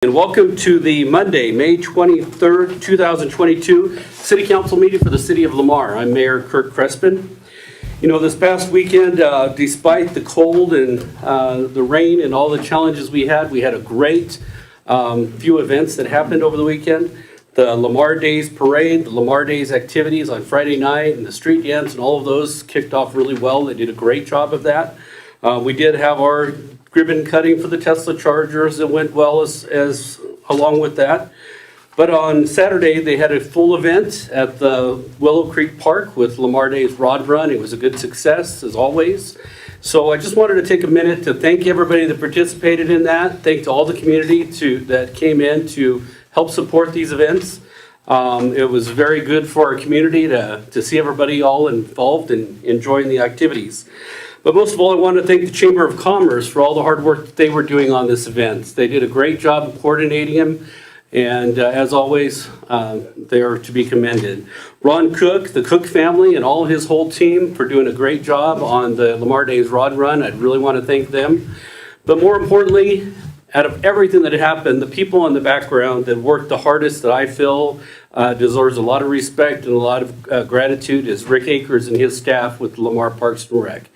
And welcome to the Monday, May 23rd, 2022 City Council meeting for the City of Lamar. I'm Mayor Kirk Crespin. You know, this past weekend, despite the cold and the rain and all the challenges we had a great few events that happened over the weekend. The Lamar Days Parade, the Lamar Days activities on Friday night, and the street dance, and all of those kicked off really well. They did a great job of that. We did have our ribbon cutting for the Tesla Chargers that went well as along with that. But on Saturday, they had a full event at the Willow Creek Park with Lamar Days Rod Run. It was a good success, as always. So I just wanted to take a minute to thank everybody that participated in that. Thank to all the community that came in to help support these events. It was very good for our community to see everybody all involved and enjoying the activities. But most of all, I want to thank the Chamber of Commerce for all the hard work that they were doing on this event. They did a great job of coordinating them, and as always, they are to be commended. Ron Cook, the Cook family, and all of his whole team for doing a great job on the Lamar Days Rod Run. I'd really want to thank them. But more importantly, out of everything that happened, the people in the background that worked the hardest that I feel deserves a lot of respect and a lot of gratitude is Rick Akers and his staff with Lamar Parks and Rec.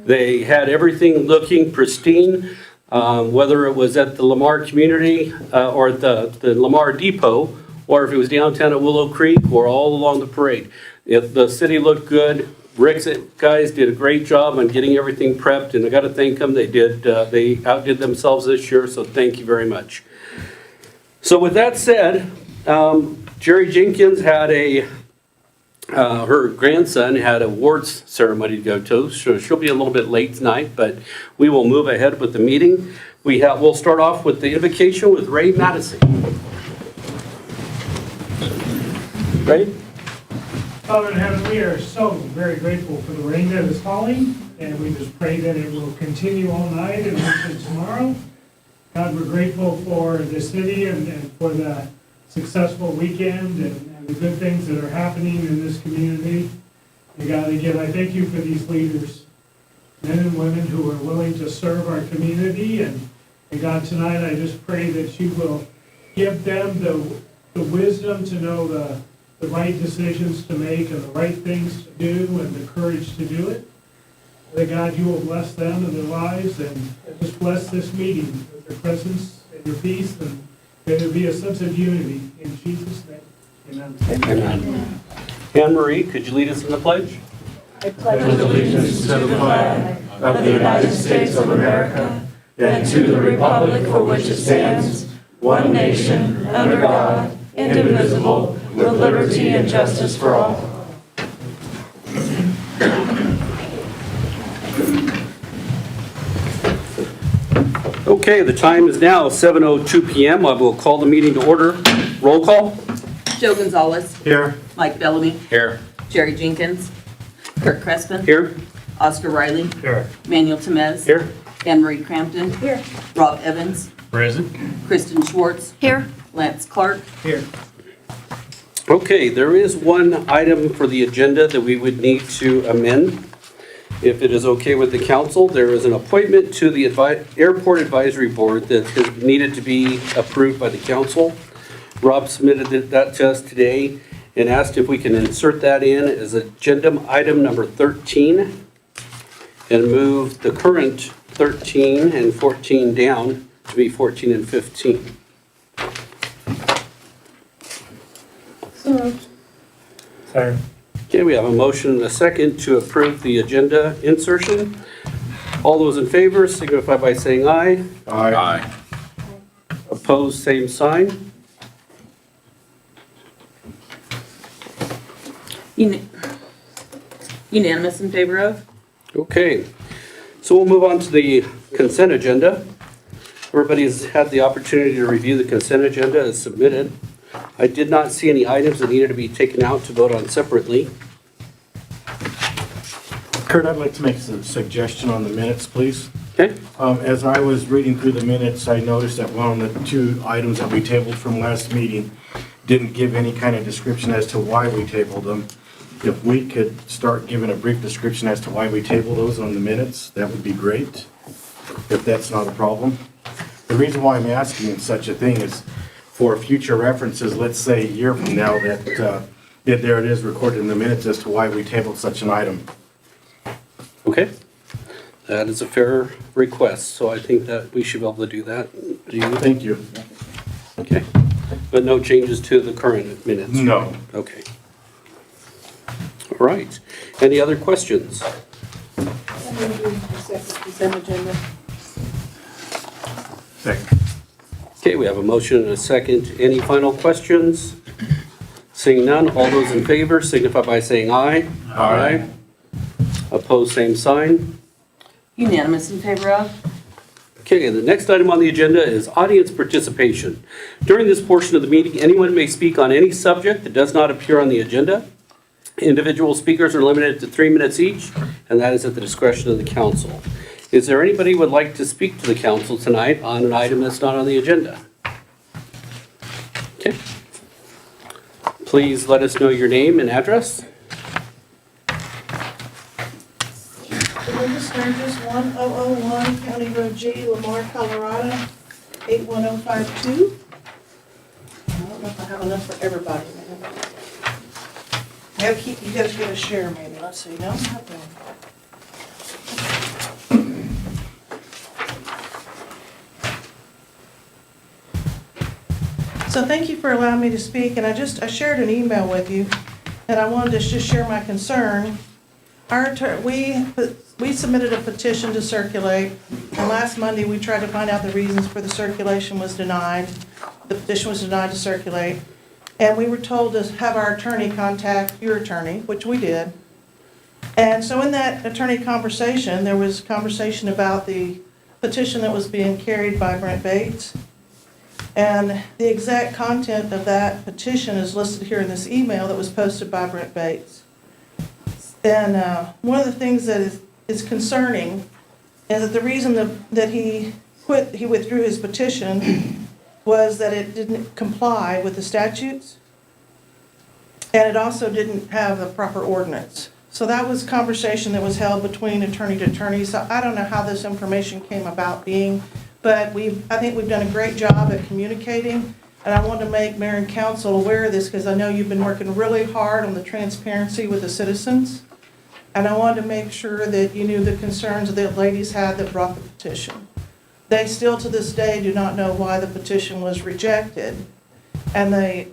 They had everything looking pristine, whether it was at the Lamar community or the Lamar Depot, or if it was downtown at Willow Creek or all along the parade. The city looked good. Rick's guys did a great job on getting everything prepped, and I got to thank them. They outdid themselves this year, so thank you very much. So with that said, Jerry Jenkins had her grandson had an awards ceremony to go to, so she'll be a little bit late tonight, but we will move ahead with the meeting. We'll start off with the invocation with Ray Madison. Ray? Father in heaven, we are so very grateful for the rain that is falling, and we just pray that it will continue all night and into tomorrow. God, we're grateful for the city and for the successful weekend and the good things that are happening in this community. And God, again, I thank you for these leaders, men and women who are willing to serve our community. And God, tonight I just pray that you will give them the wisdom to know the right decisions to make and the right things to do and the courage to do it. That God, you will bless them and their lives and just bless this meeting with your presence and your peace, and may there be a sense of unity in Jesus' name. Amen. Amen. Anne Marie, could you lead us in the pledge? I pledge allegiance to the flag of the United States of America and to the republic for which it stands, one nation, under God, indivisible, with liberty and justice for all. Okay, the time is now 7:02 p.m. I will call the meeting to order. Roll call. Joe Gonzalez. Here. Mike Bellamy. Here. Jerry Jenkins. Kirk Crespin. Here. Oscar Riley. Here. Manuel Temez. Here. Anne Marie Crampton. Here. Rob Evans. Present. Kristen Schwartz. Here. Lance Clark. Here. Okay, there is one item for the agenda that we would need to amend. If it is okay with the council, there is an appointment to the Airport Advisory Board that is needed to be approved by the council. Rob submitted that to us today and asked if we can insert that in as agenda item number 13 and move the current 13 and 14 down to be 14 and 15. Sorry. Okay, we have a motion and a second to approve the agenda insertion. All those in favor signify by saying aye. Aye. Opposed, same sign. Unanimous in favor of? Okay, so we'll move on to the consent agenda. Everybody's had the opportunity to review the consent agenda as submitted. I did not see any items that needed to be taken out to vote on separately. Kurt, I'd like to make a suggestion on the minutes, please. Okay, As I was reading through the minutes, I noticed that one of the two items that we tabled from last meeting didn't give any kind of description as to why we tabled them. If we could start giving a brief description as to why we tabled those on the minutes, that would be great, if that's not a problem. The reason why I'm asking such a thing is for future references, let's say a year from now, that there it is recorded in the minutes as to why we tabled such an item. Okay? That is a fair request, so I think that we should be able to do that. Do you? Thank you. Okay. But no changes to the current minutes? No. Okay. All right. Any other questions? Consent agenda. Second. Okay, we have a motion and a second. Any final questions? Seeing none, all those in favor signify by saying aye. Aye. Opposed, same sign. Unanimous in favor of? Okay, the next item on the agenda is audience participation. During this portion of the meeting, anyone may speak on any subject that does not appear on the agenda. Individual speakers are limited to 3 minutes each, and that is at the discretion of the council. Is there anybody who would like to speak to the council tonight on an item that's not on the agenda? Okay. Please let us know your name and address. Linda Sturgis, 1001 County Road G, Lamar, Colorado, 81052. I don't know if I have enough for everybody, man. You guys get a share maybe, let's see, no, not bad. So thank you for allowing me to speak, and I shared an email with you, and I wanted to just share my concern. We submitted a petition to circulate, and last Monday, we tried to find out the reasons for the circulation was denied. The petition was denied to circulate, and we were told to have our attorney contact your attorney, which we did. And so in that attorney conversation, there was conversation about the petition that was being carried by Brent Bates. And the exact content of that petition is listed here in this email that was posted by Brent Bates. And one of the things that is concerning is that the reason that he withdrew his petition was that it didn't comply with the statutes, and it also didn't have the proper ordinance. So that was conversation that was held between attorney to attorney. So I don't know how this information came about being, but I think we've done a great job at communicating, and I want to make mayor and council aware of this because I know you've been working really hard on the transparency with the citizens. And I wanted to make sure that you knew the concerns that the ladies had that brought the petition. They still to this day do not know why the petition was rejected. And they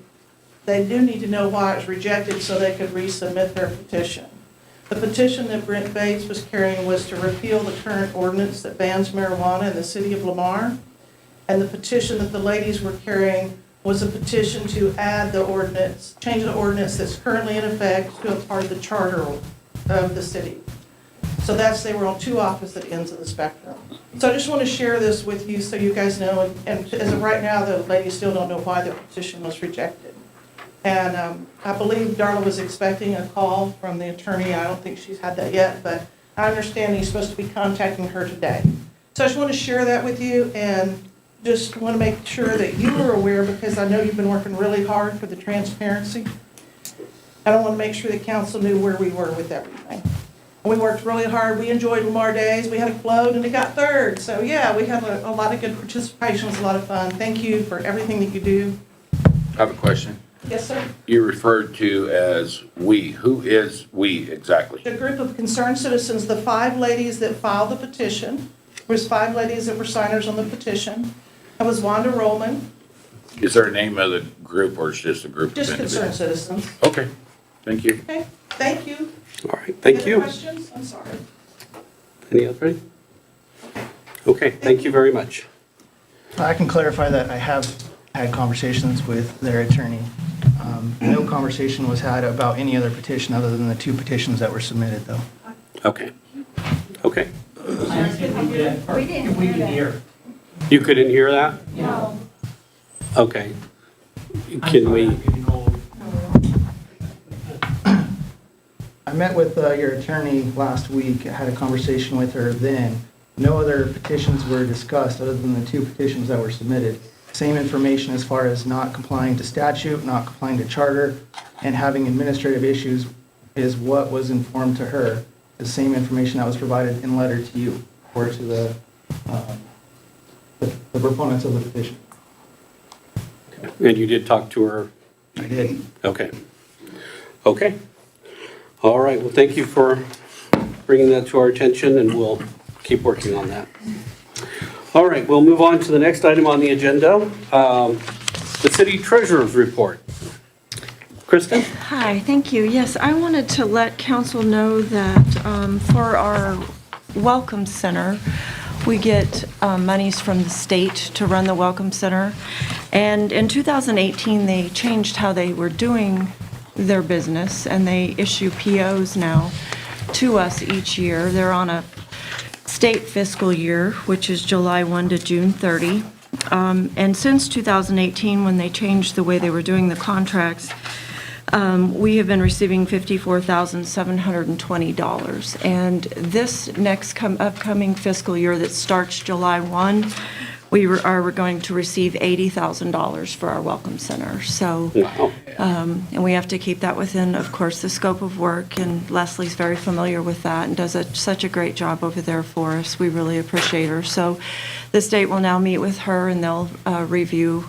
do need to know why it was rejected so they could resubmit their petition. The petition that Brent Bates was carrying was to repeal the current ordinance that bans marijuana in the city of Lamar. And the petition that the ladies were carrying was a petition to add the ordinance, change the ordinance that's currently in effect to a part of the charter of the city. So they were on two opposite ends of the spectrum. So I just want to share this with you so you guys know, and as of right now, the ladies still don't know why the petition was rejected. And I believe Darla was expecting a call from the attorney. I don't think she's had that yet, but I understand he's supposed to be contacting her today. So I just want to share that with you and just want to make sure that you are aware because I know you've been working really hard for the transparency. I don't want to make sure the council knew where we were with everything. We worked really hard. We enjoyed Lamar Days. We had a float and it got third. So yeah, we had a lot of good participation. It was a lot of fun. Thank you for everything that you do. I have a question. Yes, sir. You referred to as we. Who is we exactly? The group of concerned citizens, the 5 ladies that filed the petition, there was 5 ladies that were signers on the petition. That was Wanda Rollman, Is there a name of the group or it's just a group of just concerned individuals? citizens. Okay, thank you. Okay, thank you. All right, thank Any you. other questions? I'm sorry. Any other? Okay, thank you very much. I can clarify that I have had conversations with their attorney. No conversation was had about any other petition other than the 2 petitions that were submitted, though. Okay. Okay. We didn't hear that. You couldn't hear that? No. Okay. Can we? I met with your attorney last week, I had a conversation with her then. No other petitions were discussed other than the 2 petitions that were submitted. Same information as far as not complying to statute, not complying to charter, and having administrative issues is what was informed to her. The same information that was provided in letter to you or to the proponents of the petition. And you did talk to her? I did. Okay. Okay. All right, well, thank you for bringing that to our attention, and we'll keep working on that. All right, we'll move on to the next item on the agenda, the city treasurer's report. Kristen? Hi, thank you. Yes, I wanted to let council know that for our Welcome Center, we get monies from the state to run the Welcome Center. And in 2018, they changed how they were doing their business, and they issue POs now to us each year. They're on a state fiscal year, which is July 1 to June 30. And since 2018, when they changed the way they were doing the contracts, we have been receiving $54,720. And this next upcoming fiscal year that starts July 1, we are going to receive $80,000 for our Welcome Center. So, Wow. and we have to keep that within, of course, the scope of work, and Leslie's very familiar with that and does such a great job over there for us. We really appreciate her. So the state will now meet with her, and they'll review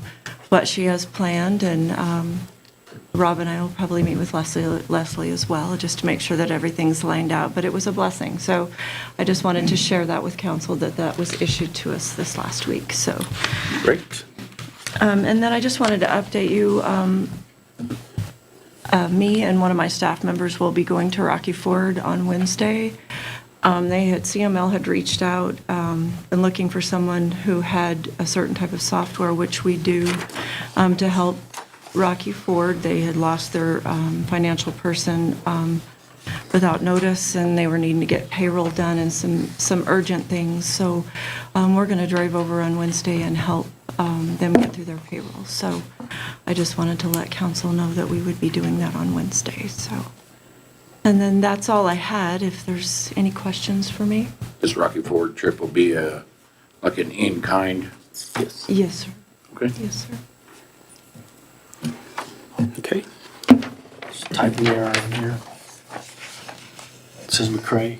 what she has planned, and Rob and I will probably meet with Leslie as well, just to make sure that everything's lined out. But it was a blessing. So I just wanted to share that with council, that was issued to us this last week. So, Great. and then I just wanted to update you. Me and one of my staff members will be going to Rocky Ford on Wednesday. CML had reached out and looking for someone who had a certain type of software, which we do, to help Rocky Ford. They had lost their financial person without notice, and they were needing to get payroll done and some urgent things. So we're going to drive over on Wednesday and help them get through their payroll. So I just wanted to let council know that we would be doing that on Wednesday. So, and then that's all I had. If there's any questions for me. This Rocky Ford trip will be like an in-kind. Yes. Yes, sir. Okay. Yes, sir. Okay. Just type the error in here. It says McCray.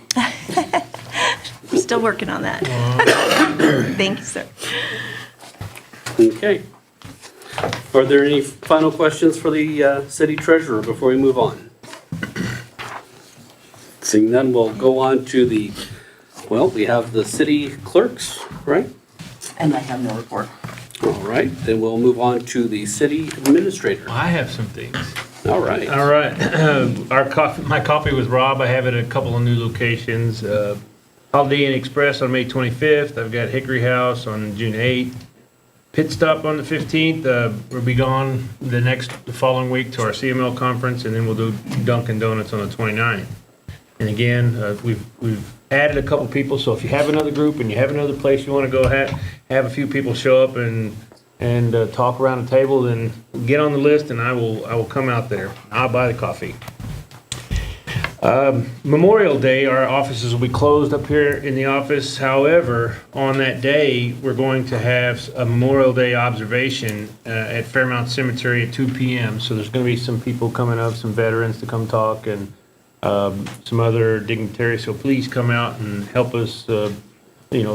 We're still working on that. Thank you, sir. Okay. Are there any final questions for the city treasurer before we move on? Seeing none, we'll go on to we have the city clerks, right? And I have no report. All right, then we'll move on to the city administrator. I have some things. All right. All right. My coffee with Rob, I have it at a couple of new locations. Holiday Inn Express on May 25th. I've got Hickory House on June 8th. Pit Stop on the 15th. We'll be gone the following week to our CML conference, and then we'll do Dunkin' Donuts on the 29th. And again, we've added a couple people, so if you have another group and you have another place you want to go have a few people show up and talk around the table, then get on the list and I will come out there. I'll buy the coffee. Memorial Day, our offices will be closed up here in the office. However, on that day, we're going to have a Memorial Day observation at Fairmount Cemetery at 2 p.m. So there's going to be some people coming up, some veterans to come talk, and some other dignitaries. So please come out and help us,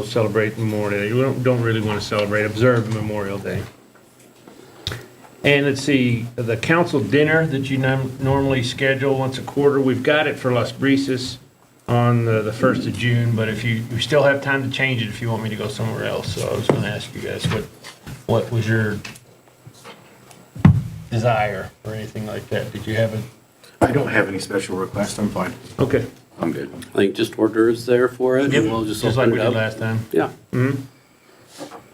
celebrate Memorial Day. We don't really want to celebrate, observe Memorial Day. And let's see, the council dinner that you normally schedule once a quarter, we've got it for Las Brisas on the 1st of June, but if you still have time to change it if you want me to go somewhere else. So I was going to ask you guys, what was your desire or anything like that? Did you have it? I don't have any special requests, I'm fine. Okay. I'm good. I think just order is there for it, and we'll just Just like open we it did up. last time. Yeah.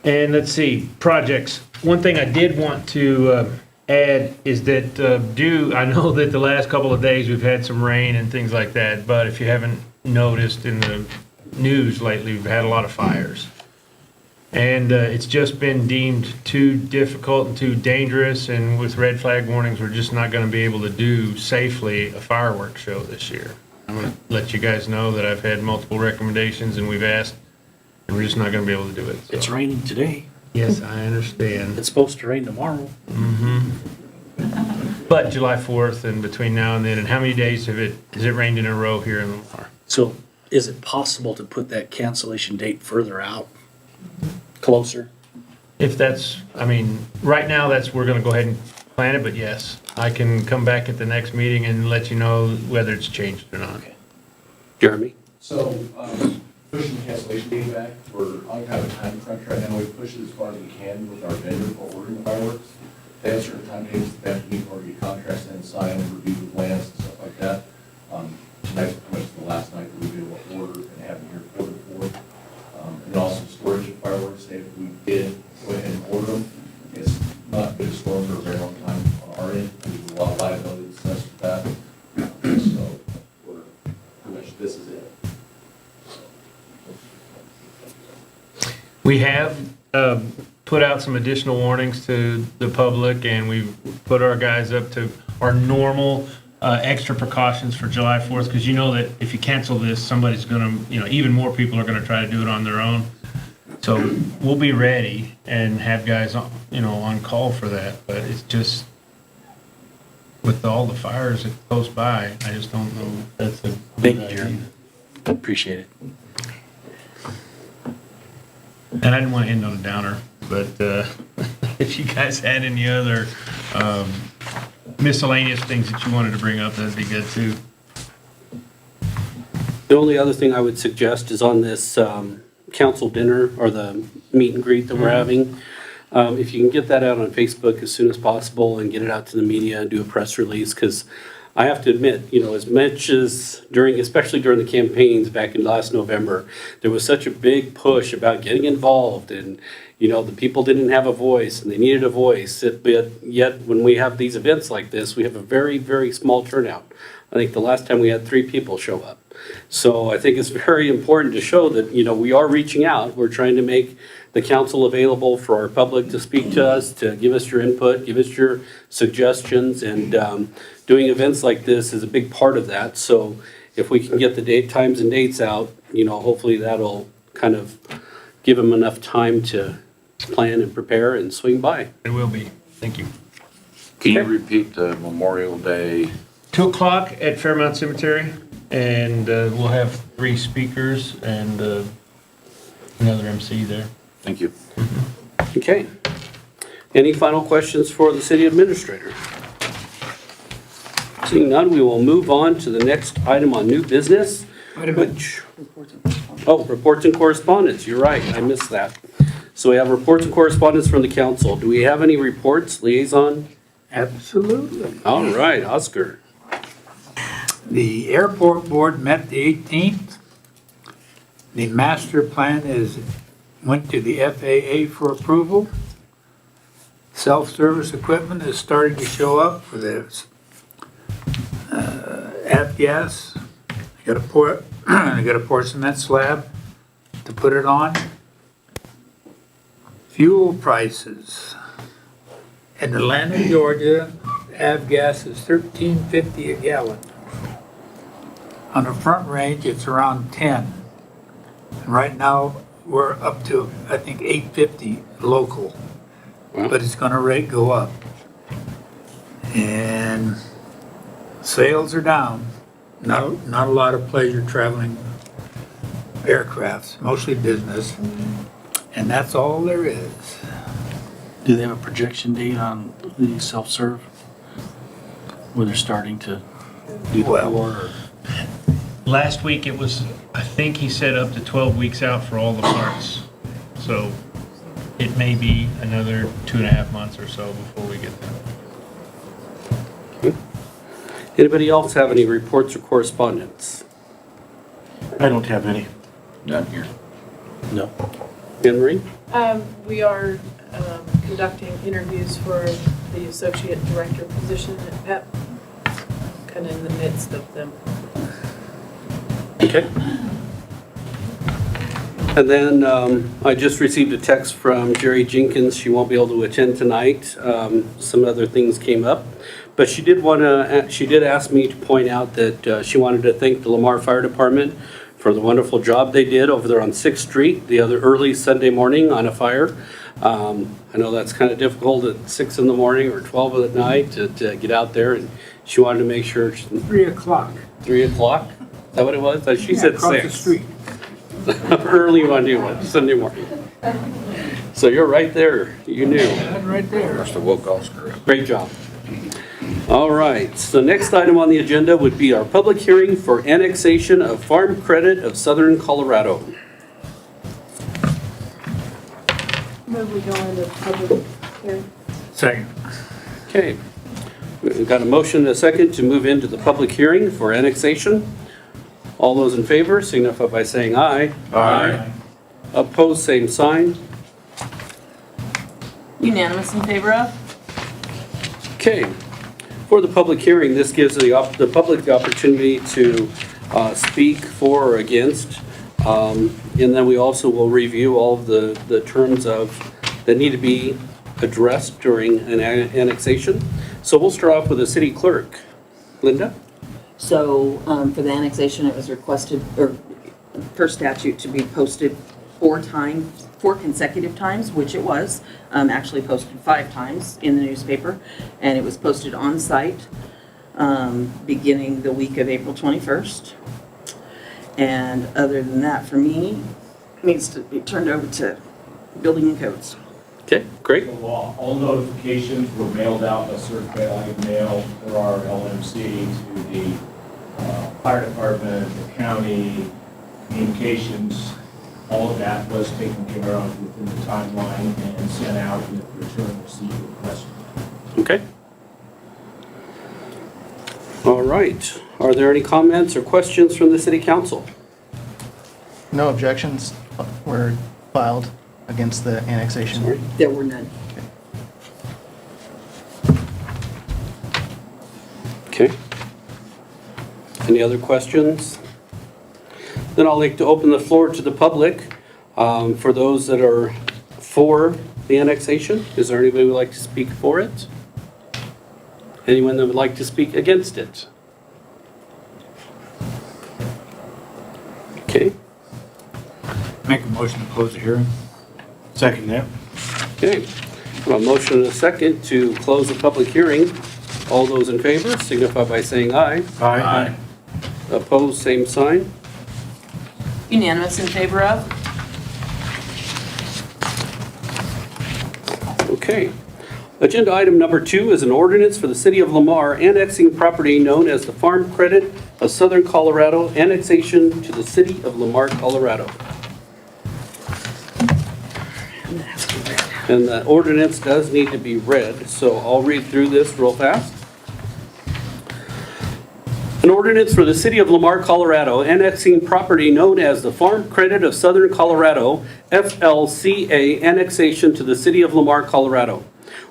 And let's see, projects. One thing I did want to add is that I know that the last couple of days we've had some rain and things like that, but if you haven't noticed in the news lately, we've had a lot of fires. And it's just been deemed too difficult and too dangerous, and with red flag warnings, we're just not going to be able to do safely a fireworks show this year. I'm going to let you guys know that I've had multiple recommendations and we've asked, and we're just not going to be able to do it. So. It's raining today. Yes, I understand. It's supposed to rain tomorrow. But July 4th and between now and then, and how many days has it rained in a row here in Lamar? So is it possible to put that cancellation date further out? Closer? If that's, I mean, right now, we're gonna go ahead and plan it, but yes, I can come back at the next meeting and let you know whether it's changed or not. Jeremy? So, pushing the cancellation date back, we're on kind of a time crunch right now. We push it as far as we can with our vendor for ordering fireworks. They have certain time dates that they have to meet or get contracts and sign and review the plans and stuff like that. Tonight's pretty much the last night that we'll be able to order and have them here for the 4th. And then also storage of fireworks, if we did go ahead and order them, it's not been stored for a very long time on our end. There's a lot of liability associated with that. So, we're pretty much, this is it. We have put out some additional warnings to the public, and we've put our guys up to our normal extra precautions for July 4th, because you know that if you cancel this, somebody's going to, even more people are going to try to do it on their own. So we'll be ready and have guys on, on call for that, but it's just, with all the fires that close by, I just don't know if that's a Thank good you, idea. Jeremy. Appreciate it. And I didn't want to end on a downer, but if you guys had any other miscellaneous things that you wanted to bring up, that'd be good too. The only other thing I would suggest is on this council dinner or the meet and greet that we're having, if you can get that out on Facebook as soon as possible and get it out to the media and do a press release, because I have to admit, as much as especially during the campaigns back in last November, there was such a big push about getting involved and, the people didn't have a voice and they needed a voice. But yet when we have these events like this, we have a very, very small turnout. I think the last time we had 3 people show up. So I think it's very important to show that, we are reaching out. We're trying to make the council available for our public to speak to us, to give us your input, give us your suggestions, and doing events like this is a big part of that. So if we can get the date, times and dates out, hopefully that'll kind of give them enough time to plan and prepare and swing by. It will be. Thank you. Can you repeat the Memorial Day? 2 o'clock at Fairmount Cemetery, and we'll have 3 speakers and another MC there. Thank you. Okay. Any final questions for the city administrator? Seeing none, we will move on to the next item on new business. Which, reports and correspondence. You're right, I missed that. So we have reports and correspondence from the council. Do we have any reports, liaison? Absolutely. All right, Oscar. The airport board met the 18th. The master plan went to the FAA for approval. Self-service equipment is starting to show up for this. Avgas, I got to pour cement slab to put it on. Fuel prices. In Atlanta, Georgia, Avgas is $13.50 a gallon. On the Front Range, it's around 10. And right now, we're up to, I think, $8.50 local. Wow. But it's gonna go up. And sales are down. Not a lot of pleasure traveling aircrafts, mostly business. And that's all there is. Do they have a projection date on the self-serve? Where they're starting to do the Well- pour? Or? Last week, it was, I think he said up to 12 weeks out for all the parts. So it may be another 2.5 months or so before we get there. Anybody else have any reports or correspondence? I don't have any. None here. No. Anne Marie? We are conducting interviews for the associate director position at PEP, kind of in the midst of them. Okay. And then I just received a text from Jerry Jenkins. She won't be able to attend tonight. Some other things came up. But she did ask me to point out that she wanted to thank the Lamar Fire Department for the wonderful job they did over there on 6th Street the other early Sunday morning on a fire. I know that's kind of difficult at 6 in the morning or 12 at night to get out there, and she wanted to make sure. 3 o'clock. 3 o'clock? Is that what it was? She said Across 6. the street. Early Monday, Sunday morning. So you're right there. You knew. That right there. Must have woke Oscar up. Great job. All right, so next item on the agenda would be our public hearing for annexation of Farm Credit of Southern Colorado. Move we go into public hearing. Second. Okay, we've got a motion and a second to move into the public hearing for annexation. All those in favor signify by saying aye. Aye. Opposed, same sign. Unanimous in favor of? Okay, for the public hearing, this gives the public the opportunity to speak for or against. And then we also will review all of the terms that need to be addressed during an annexation. So we'll start off with the city clerk. Linda? So for the annexation, it was requested, or per statute, to be posted 4 consecutive times, which it was. Actually posted 5 times in the newspaper, and it was posted on site beginning the week of April 21st. And other than that, for me, it needs to be turned over to building and codes. Okay, great. All notifications were mailed out by certified mail for our LMC to the fire department, the county, communications. All of that was taken care of within the timeline and sent out with return receipt request. Okay. All right. Are there any comments or questions from the city council? No objections were filed against the annexation. There were none. Okay. Any other questions? Then I'd like to open the floor to the public. For those that are for the annexation, is there anybody who would like to speak for it? Anyone that would like to speak against it? Okay. Make a motion to close the hearing. Second that. Okay. A motion and a second to close the public hearing. All those in favor signify by saying aye. Aye. Opposed, same sign. Unanimous in favor of? Okay. Agenda item number 2 is an ordinance for the city of Lamar annexing property known as the Farm Credit of Southern Colorado, annexation to the city of Lamar, Colorado. And the ordinance does need to be read, so I'll read through this real fast. An ordinance for the city of Lamar, Colorado, annexing property known as the Farm Credit of Southern Colorado, FLCA, annexation to the city of Lamar, Colorado.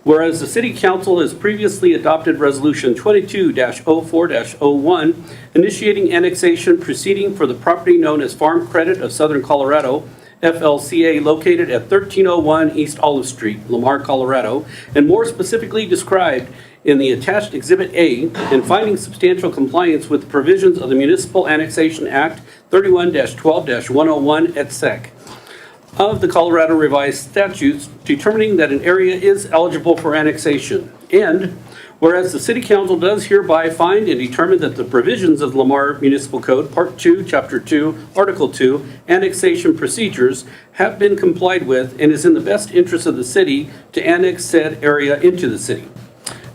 Whereas the city council has previously adopted resolution 22-04-01, initiating annexation proceeding for the property known as Farm Credit of Southern Colorado, FLCA, located at 1301 East Olive Street, Lamar, Colorado, and more specifically described in the attached Exhibit A, and finding substantial compliance with the provisions of the Municipal Annexation Act 31-12-101 et sec. Of the Colorado Revised Statutes, determining that an area is eligible for annexation. And whereas the City Council does hereby find and determine that the provisions of Lamar Municipal Code, Part 2, Chapter 2, Article 2, annexation procedures have been complied with and is in the best interest of the city to annex said area into the city.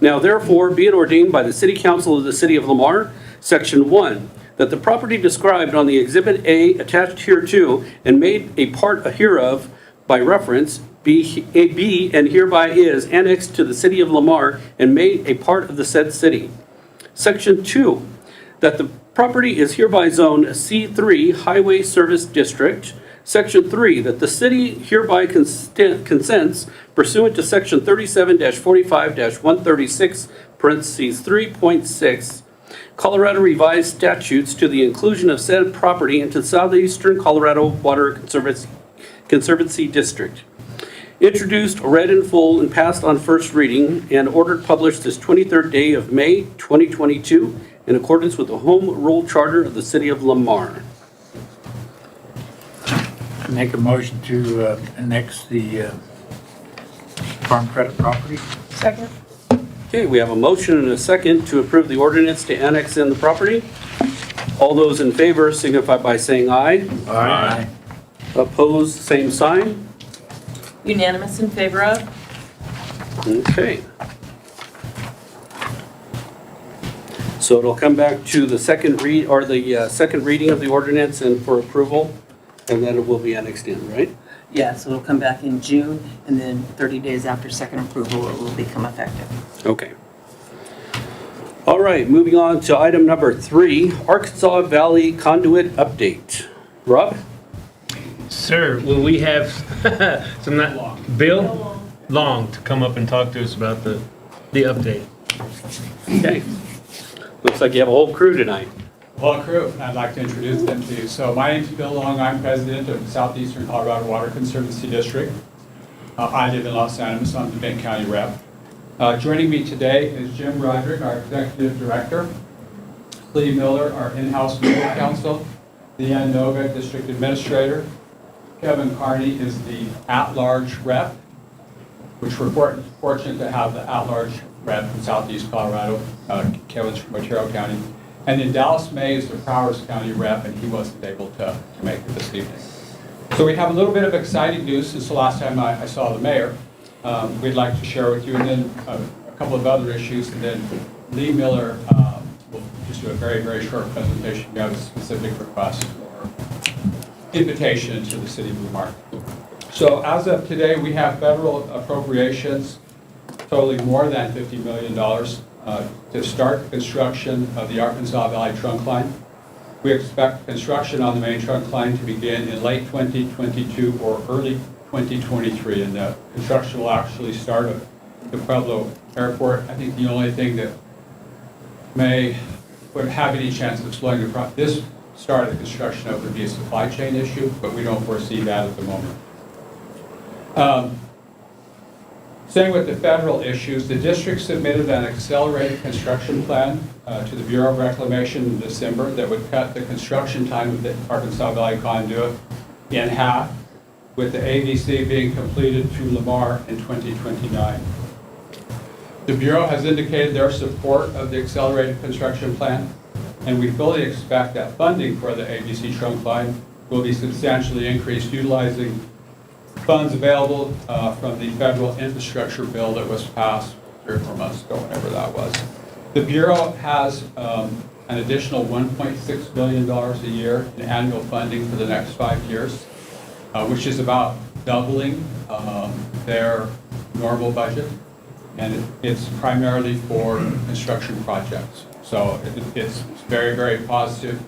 Now therefore be it ordained by the City Council of the City of Lamar, Section 1, that the property described on the Exhibit A attached hereto and made a part hereof by reference be and hereby is annexed to the City of Lamar and made a part of the said city. Section 2, that the property is hereby zoned C3 Highway Service District. Section 3, that the city hereby consents pursuant to Section 37-45-136, parentheses 3.6, Colorado Revised Statutes to the inclusion of said property into Southeastern Colorado Water Conservancy District. Introduced, read in full, and passed on first reading, and ordered published this 23rd day of May 2022 in accordance with the Home Rule Charter of the City of Lamar. Make a motion to annex the farm credit property. Second. Okay, we have a motion and a second to approve the ordinance to annex in the property. All those in favor signify by saying aye. Aye. Opposed, same sign. Unanimous in favor of? Okay. So it'll come back to the second second reading of the ordinance and for approval, and then it will be annexed in, right? Yeah, so it'll come back in June, and then 30 days after second approval, it will become effective. Okay. All right, moving on to item number 3, Arkansas Valley Conduit Update. Rob? Sir, will we have Bill Long to come up and talk to us about the update? Okay. Looks like you have a whole crew tonight. Well, crew, I'd like to introduce them to you. So my name's Bill Long. I'm president of the Southeastern Colorado Water Conservancy District. I live in Los Animas. I'm the Benton County rep. Joining me today is Jim Roderick, our executive director, Lee Miller, our in-house legal counsel, Leanne Novak, district administrator, Kevin Carney is the at-large rep, which we're fortunate to have the at-large rep from Southeast Colorado. Kevin's from Otero County. And then Dallas May is the Prowers County rep, and he wasn't able to make it this evening. So we have a little bit of exciting news since the last time I saw the mayor. We'd like to share with you, and then a couple of other issues, and then Lee Miller will just do a very, very short presentation. We have a specific request or invitation to the city of Lamar. So as of today, we have federal appropriations totaling more than $50 million to start the construction of the Arkansas Valley trunk line. We expect construction on the main trunk line to begin in late 2022 or early 2023, and the construction will actually start at the Pueblo Airport. I think the only thing that would have any chance of slowing this start of the construction up would be a supply chain issue, but we don't foresee that at the moment. Same with the federal issues, the district submitted an accelerated construction plan to the Bureau of Reclamation in December that would cut the construction time of the Arkansas Valley Conduit in half, with the ABC being completed through Lamar in 2029. The Bureau has indicated their support of the accelerated construction plan, and we fully expect that funding for the ABC trunk line will be substantially increased, utilizing funds available from the federal infrastructure bill that was passed 3 or 4 months ago, whenever that was. The Bureau has an additional $1.6 billion a year in annual funding for the next 5 years, which is about doubling their normal budget, and it's primarily for construction projects. So it's very, very positive.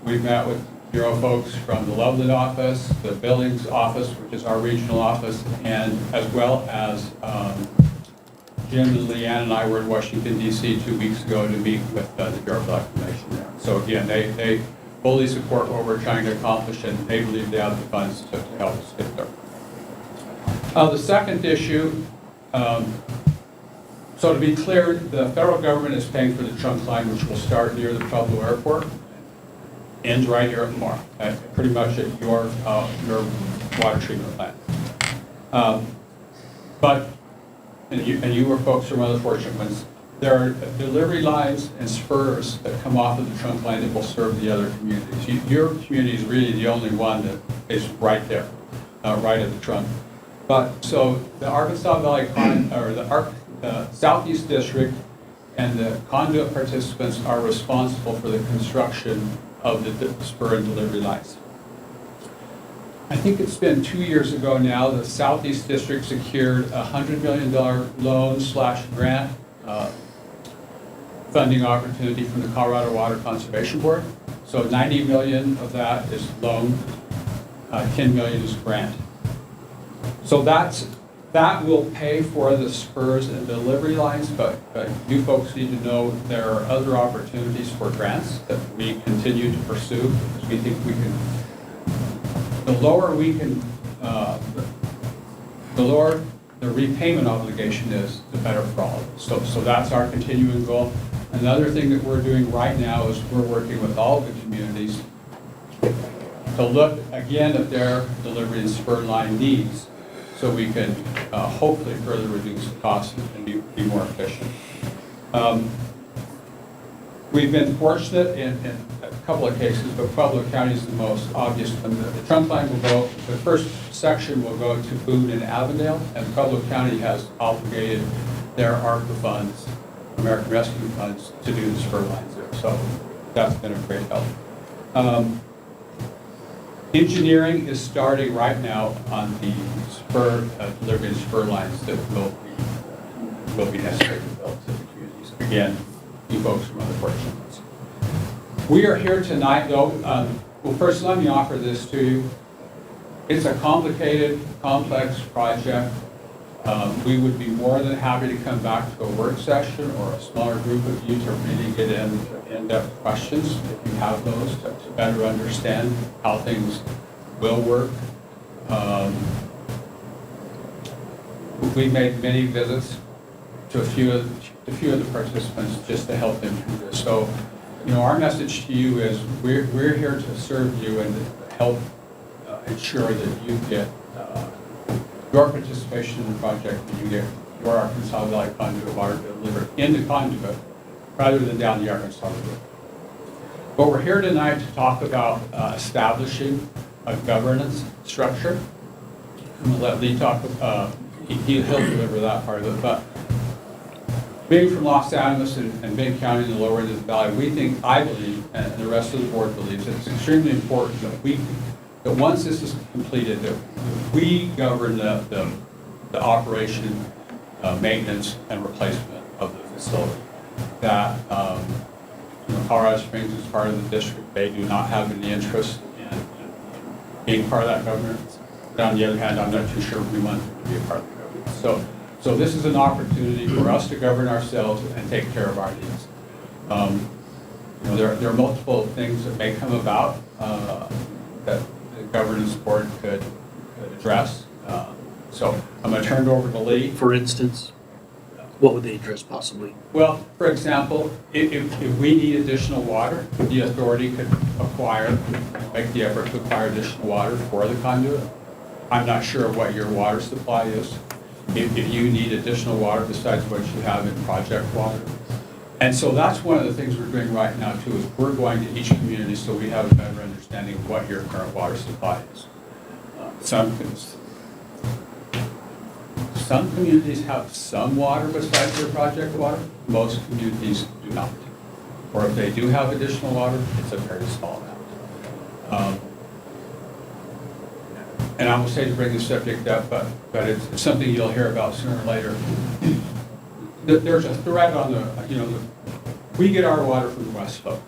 We've met with Bureau folks from the Loveland office, the Billings office, which is our regional office, and as well as Jim and Leanne and I were in Washington, D.C. 2 weeks ago to meet with the Bureau of Reclamation there. So again, they fully support what we're trying to accomplish, and they believe they have the funds to help us get there. The second issue, so to be clear, the federal government is paying for the trunk line, which will start near the Pueblo Airport, ends right here at Lamar, pretty much at your water treatment plant. And you were folks from other fortunate ones, there are delivery lines and spurs that come off of the trunk line that will serve the other communities. Your community is really the only one that is right there, right at the trunk. But so the Arkansas Valley, or the Southeast District and the conduit participants are responsible for the construction of the spur and delivery lines. I think it's been 2 years ago now, the Southeast District secured a $100 million loan/grant funding opportunity from the Colorado Water Conservation Board. So 90 million of that is loan, 10 million is grant. So that will pay for the spurs and delivery lines, but you folks need to know there are other opportunities for grants that we continue to pursue, because we think we can, the lower we can, the lower the repayment obligation is, the better for all of us. So that's our continuing goal. Another thing that we're doing right now is we're working with all the communities to look again at their delivery and spur line needs, so we can hopefully further reduce the cost and be more efficient. We've been fortunate in a couple of cases, but Pueblo County is the most obvious one. The trunk line will go, the first section will go to Boone and Avondale, and Pueblo County has obligated their ARPA funds, American Rescue Funds, to do the spur lines there. So that's been a great help. Engineering is starting right now on the spur, delivering spur lines that will be necessary to build to the communities. Again, you folks from other portions. We are here tonight, though. Well, first, let me offer this to you. It's a complicated, complex project. We would be more than happy to come back to a work session or a smaller group of you to really get into in-depth questions, if you have those, to better understand how things will work. We made many visits to a few of the participants just to help them through this. So, you know, our message to you is we're here to serve you and to help ensure that you get your participation in the project, and you get your Arkansas Valley conduit water delivered in the conduit rather than down the Arkansas River. But we're here tonight to talk about establishing a governance structure. I'm gonna let Lee talk, he'll deliver that part of it, but being from Los Alamos and Benton County in the lower end of the valley, we think, I believe, and the rest of the board believes, it's extremely important that once this is completed, that we govern the operation, maintenance, and replacement of the facility. That you know, Colorado Springs is part of the district. They do not have any interest in being part of that governance. But on the other hand, I'm not too sure we want them to be a part of the governance. So this is an opportunity for us to govern ourselves and take care of our needs. You know, there are multiple things that may come about that the governance board could address. So I'm going to turn it over to Lee. For instance, what would they address possibly? Well, for example, if we need additional water, the authority could make the effort to acquire additional water for the conduit. I'm not sure what your water supply is. If you need additional water besides what you have in project water. And so that's one of the things we're doing right now too, is we're going to each community so we have a better understanding of what your current water supply is. Some communities have some water besides their project water. Most communities do not. Or if they do have additional water, it's a very small amount. And I will say to bring the subject up, but it's something you'll hear about sooner or later. There's a threat on we get our water from the West Slope.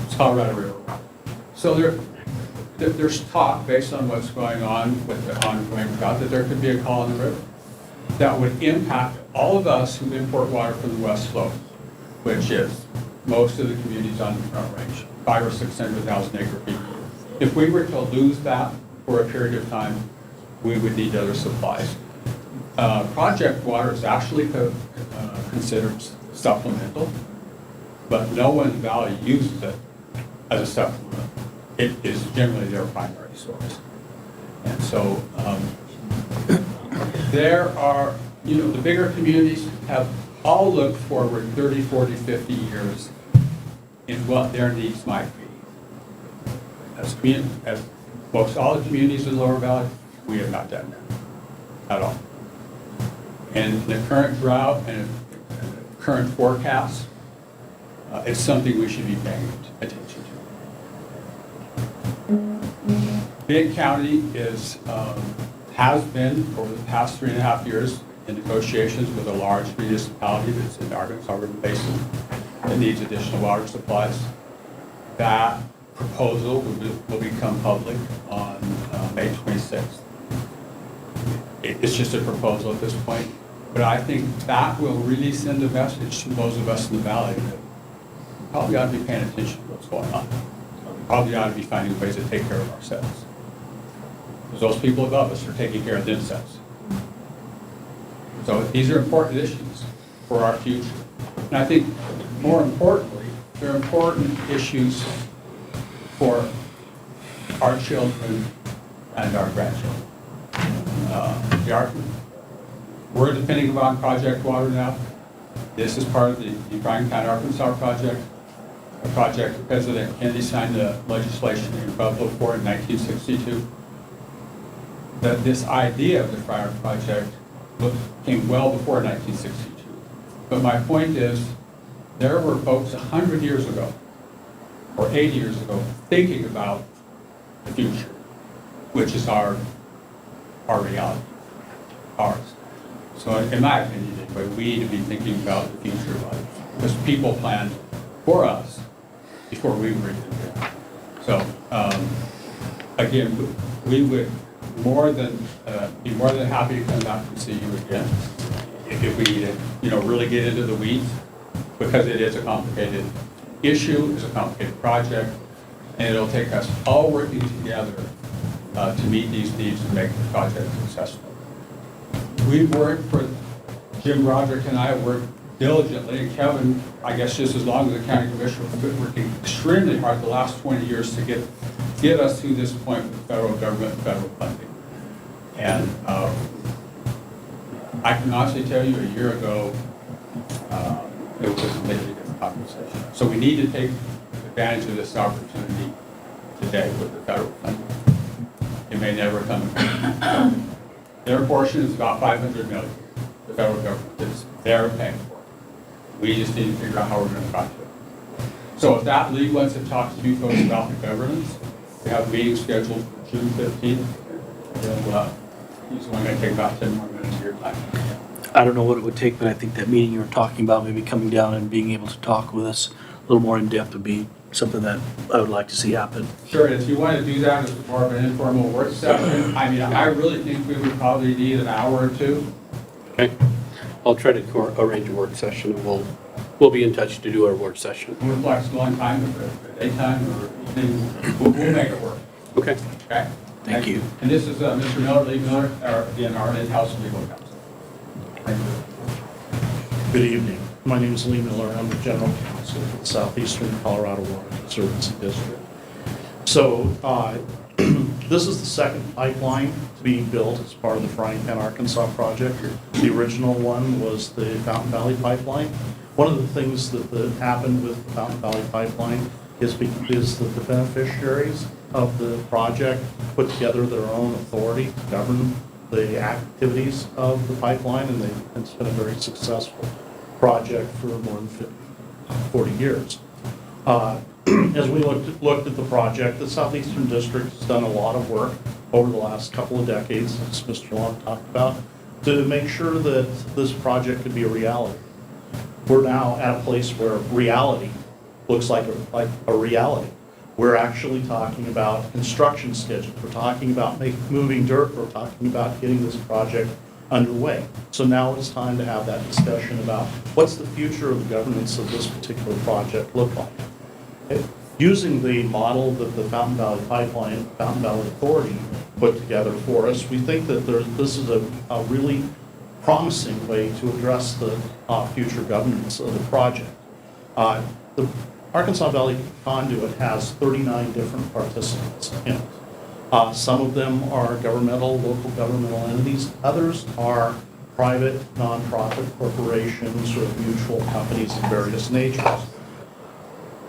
It's Colorado River. So there's talk based on what's going on with the ongoing drought that there could be a call on the river that would impact all of us who import water from the West Slope, which is most of the communities on the Front Range, 500,000 or 600,000 acre feet. If we were to lose that for a period of time, we would need other supplies. Project water is actually considered supplemental, but no one in the valley uses it as a supplement. It is generally their primary source. And so there are, the bigger communities have all looked forward 30, 40, 50 years in what their needs might be. As most all the communities in the Lower Valley, we have not done that at all. And the current drought and current forecast, it's something we should be paying attention to. Benton County has been, over the past 3.5 years, in negotiations with a large municipality that's in the Arkansas River Basin that needs additional water supplies. That proposal will become public on May 26th. It's just a proposal at this point, but I think that will really send a message to those of us in the valley that we probably ought to be paying attention to what's going on. We probably ought to be finding ways to take care of ourselves. Because those people above us are taking care of themselves. So these are important issues for our future. And I think more importantly, they're important issues for our children and our grandchildren. We're depending upon project water now. This is part of the Bryan County, Arkansas project. a project President Kennedy signed the legislation in Pueblo for in 1962. That this idea of the Friar Project came well before 1962. But my point is, there were folks 100 years ago, or 80 years ago, thinking about the future, which is our reality, ours. So in my opinion, anyway, we need to be thinking about the future, because people planned for us before we were even here. So, again, we would be more than happy to come back and see you again if we need to, really get into the weeds, because it is a complicated issue, it's a complicated project, and it'll take us all working together to meet these needs and make the project successful. We've worked Jim Broderick and I worked diligently, and Kevin, I guess just as long as the county commissioner, we've been working extremely hard the last 20 years to get us to this point with the federal government and federal funding. And I can honestly tell you, a year ago, it was a completely different conversation. So we need to take advantage of this opportunity today with the federal funding. It may never come again. Their portion is about $500 million. The federal government is they're paying for it. We just need to figure out how we're going to got to it. So with that, Lee wants to talk to you folks about the governance. We have a meeting scheduled for June 15th. And he's only going to take about 10 more minutes of your time. I don't know what it would take, but I think that meeting you were talking about, maybe coming down and being able to talk with us a little more in depth would be something that I would like to see happen. Sure, and if you want to do that as more of an informal work session, I mean, I really think we would probably need an hour or two. Okay. I'll try to arrange a work session, and we'll be in touch to do our work session. We're flexible on time, if daytime or evening, we'll make it work. Okay. Okay? Thank you. And this is Mr. Miller, Lee Miller, our in-house legal counsel. Thank you. Good evening. My name is Lee Miller. I'm the general counsel for the Southeastern Colorado Water Conservancy District. So this is the second pipeline to be built as part of the Frying Pan, Arkansas project. The original one was the Fountain Valley Pipeline. One of the things that happened with the Fountain Valley Pipeline is that the beneficiaries of the project put together their own authority to govern the activities of the pipeline, and it's been a very successful project for more than 40 years. As we looked at the project, the Southeastern District has done a lot of work over the last couple of decades, as Mr. Long talked about, to make sure that this project could be a reality. We're now at a place where reality looks like a reality. We're actually talking about construction schedules. We're talking about moving dirt. We're talking about getting this project underway. So now it's time to have that discussion about what's the future of the governance of this particular project look like. Using the model that the Fountain Valley Pipeline, Fountain Valley Authority put together for us, we think that this is a really promising way to address the future governance of the project. The Arkansas Valley Conduit has 39 different participants in it. Some of them are governmental, local governmental entities. Others are private, nonprofit corporations or mutual companies of various natures.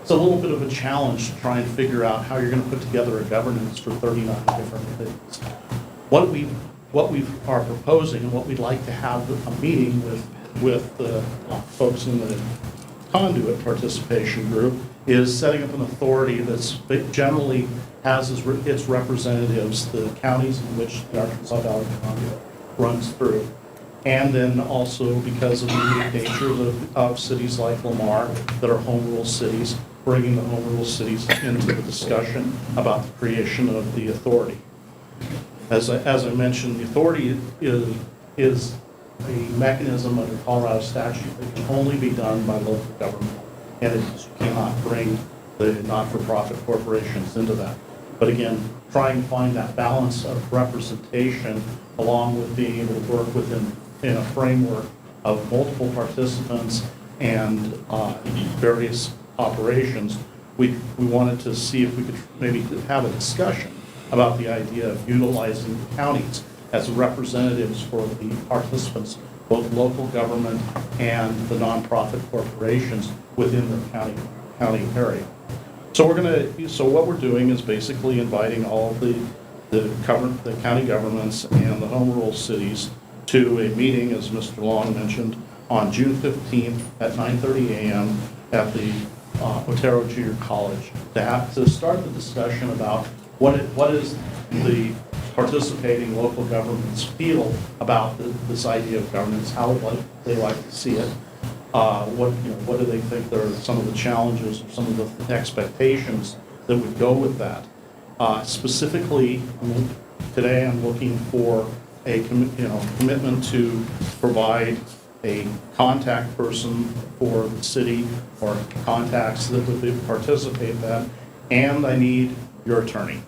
It's a little bit of a challenge to try and figure out how you're going to put together a governance for 39 different things. What we are proposing and what we'd like to have a meeting with the folks in the Conduit participation group is setting up an authority that generally has as its representatives the counties in which the Arkansas Valley Conduit runs through. And then also, because of the unique nature of cities like Lamar that are home rule cities, bringing the home rule cities into the discussion about the creation of the authority. As I mentioned, the authority is a mechanism under Colorado statute that can only be done by local government entities. You cannot bring the not-for-profit corporations into that. But again, try and find that balance of representation along with being able to work in a framework of multiple participants and various operations. We wanted to see if we could maybe have a discussion about the idea of utilizing the counties as representatives for the participants, both local government and the nonprofit corporations within their county area. So what we're doing is basically inviting all of the county governments and the home rule cities to a meeting, as Mr. Long mentioned, on June 15th at 9:30 a.m. at the Otero Junior College to start the discussion about what is the participating local governments feel about this idea of governance, how they like to see it. What do they think are some of the challenges or some of the expectations that would go with that? Specifically, today I'm looking for a commitment to provide a contact person for the city or contacts that would participate in that, and I need your attorney.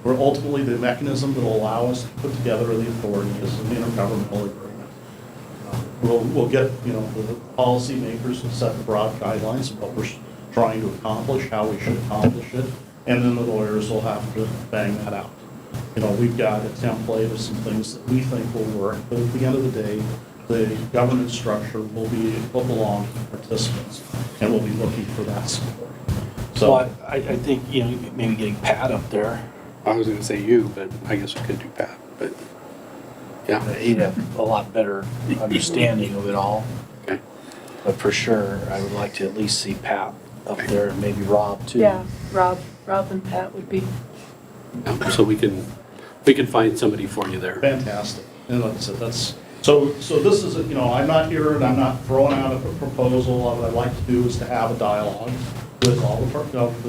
We're ultimately the mechanism that will allow us to put together the authority is an intergovernmental agreement. We'll get, the policymakers to set the broad guidelines of what we're trying to accomplish, how we should accomplish it, and then the lawyers will have to bang that out. We've got a template of some things that we think will work, but at the end of the day, the governance structure will belong to participants, and we'll be looking for that support. So I think, maybe getting Pat up there, I was gonna say you, but I guess we could do Pat, but, yeah. he'd have a lot better understanding of it all. Okay. But for sure, I would like to at least see Pat up there and maybe Rob too. Yeah, Rob and Pat would be. Yeah, so we can find somebody for you there. Fantastic. And like I said, so this is, I'm not here and I'm not throwing out a proposal. What I'd like to do is to have a dialogue with all of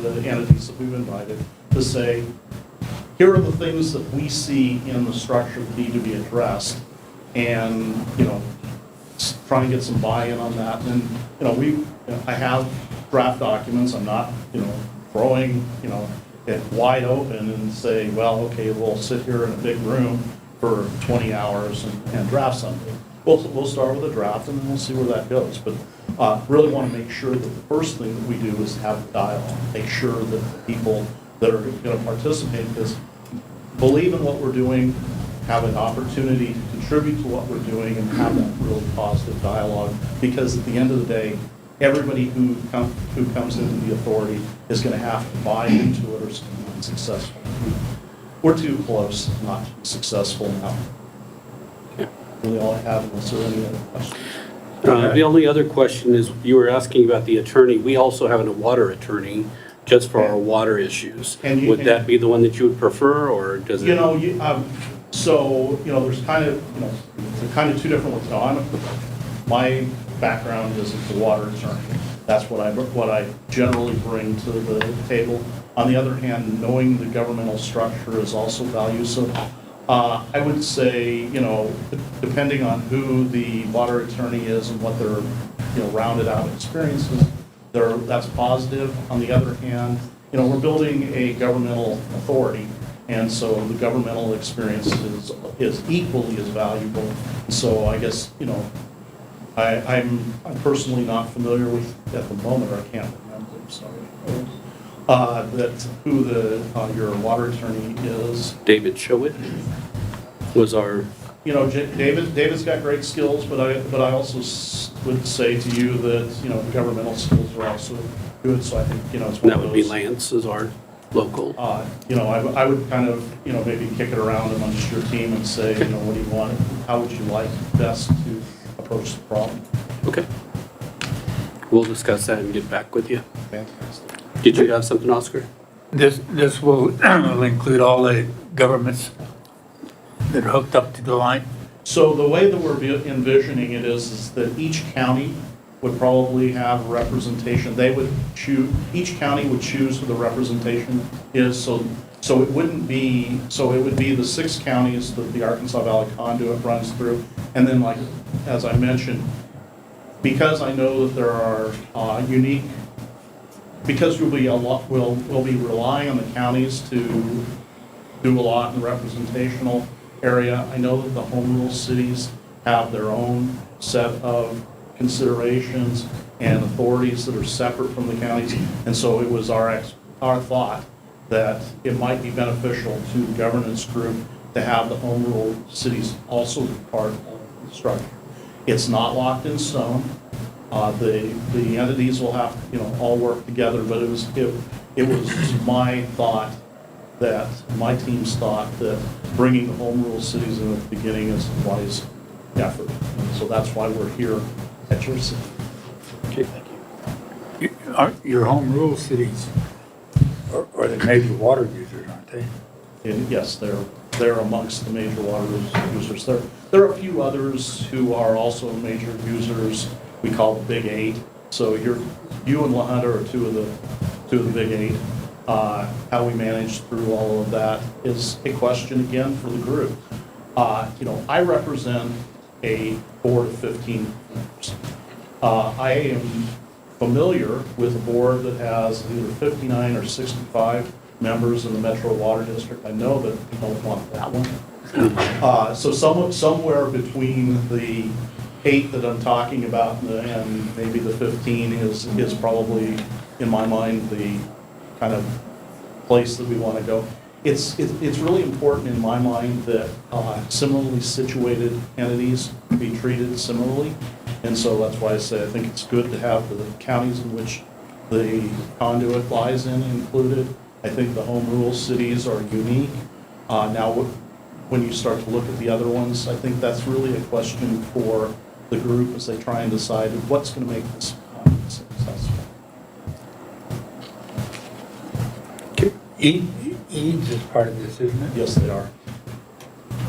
the entities that we've invited to say, here are the things that we see in the structure that need to be addressed, and try and get some buy-in on that. And I have draft documents. I'm not throwing it wide open and say, well, okay, we'll sit here in a big room for 20 hours and draft something. We'll start with a draft and then we'll see where that goes. But really want to make sure that the first thing that we do is have a dialogue. Make sure that the people that are going to participate in this believe in what we're doing, have an opportunity to contribute to what we're doing, and have that really positive dialogue. Because at the end of the day, everybody who comes into the authority is going to have to buy into it or it's going to be successful. We're too close not to be successful now. Yeah. Really all I have, unless there are any other questions. The only other question is, you were asking about the attorney. We also have a water attorney just for our water issues. Would that be the one that you would prefer, or does it? There's kind of two different ones. My background is as a water attorney. That's what I generally bring to the table. On the other hand, knowing the governmental structure is also value. So I would say, depending on who the water attorney is and what their rounded out experiences, that's positive. On the other hand, we're building a governmental authority, and so the governmental experience is equally as valuable. So I guess I'm personally not familiar with at the moment, or I can't remember. I'm sorry. Who your water attorney is. David Showit was our. David's got great skills, but I also would say to you that the governmental skills are also good. So I think it's one That of would be those. Lance as our local. I would kind of maybe kick it around amongst your team and say what do you want? How would you like best to approach the problem? Okay. We'll discuss that and get back with you. Fantastic. Did you have something, Oscar? This will include all the governments that are hooked up to the line? So the way that we're envisioning it is that each county would probably have representation. They would choose, each county would choose who the representation is. So it wouldn't be, so it would be the 6 counties that the Arkansas Valley Conduit runs through. And then, like, as I mentioned, because I know that there are because we'll be relying on the counties to do a lot in the representational area. I know that the home rule cities have their own set of considerations and authorities that are separate from the counties. And so it was our thought that it might be beneficial to the governance group to have the home rule cities also be part of the structure. It's not locked in stone. The entities will have, all work together, but it was my thought that, my team's thought that bringing the home rule cities in at the beginning is a wise effort. And so that's why we're here at your city. Okay, thank you. Your home rule cities are the major water users, aren't they? And yes, they're amongst the major water users. There are a few others who are also major users. We call the Big Eight. So you and La Hunter are two of the Big Eight. How we manage through all of that is a question again for the group. I represent a board of 15 members. I am familiar with a board that has either 59 or 65 members in the Metro Water District. I know that we don't want that one. So somewhere between the 8 that I'm talking about and maybe the 15 is probably, in my mind, the kind of place that we want to go. It's really important in my mind that similarly situated entities be treated similarly. And so that's why I say I think it's good to have the counties in which the conduit lies in included. I think the home rule cities are unique. Now, when you start to look at the other ones, I think that's really a question for the group as they try and decide what's going to make this successful. EADS is part of this, isn't it? Yes, they are.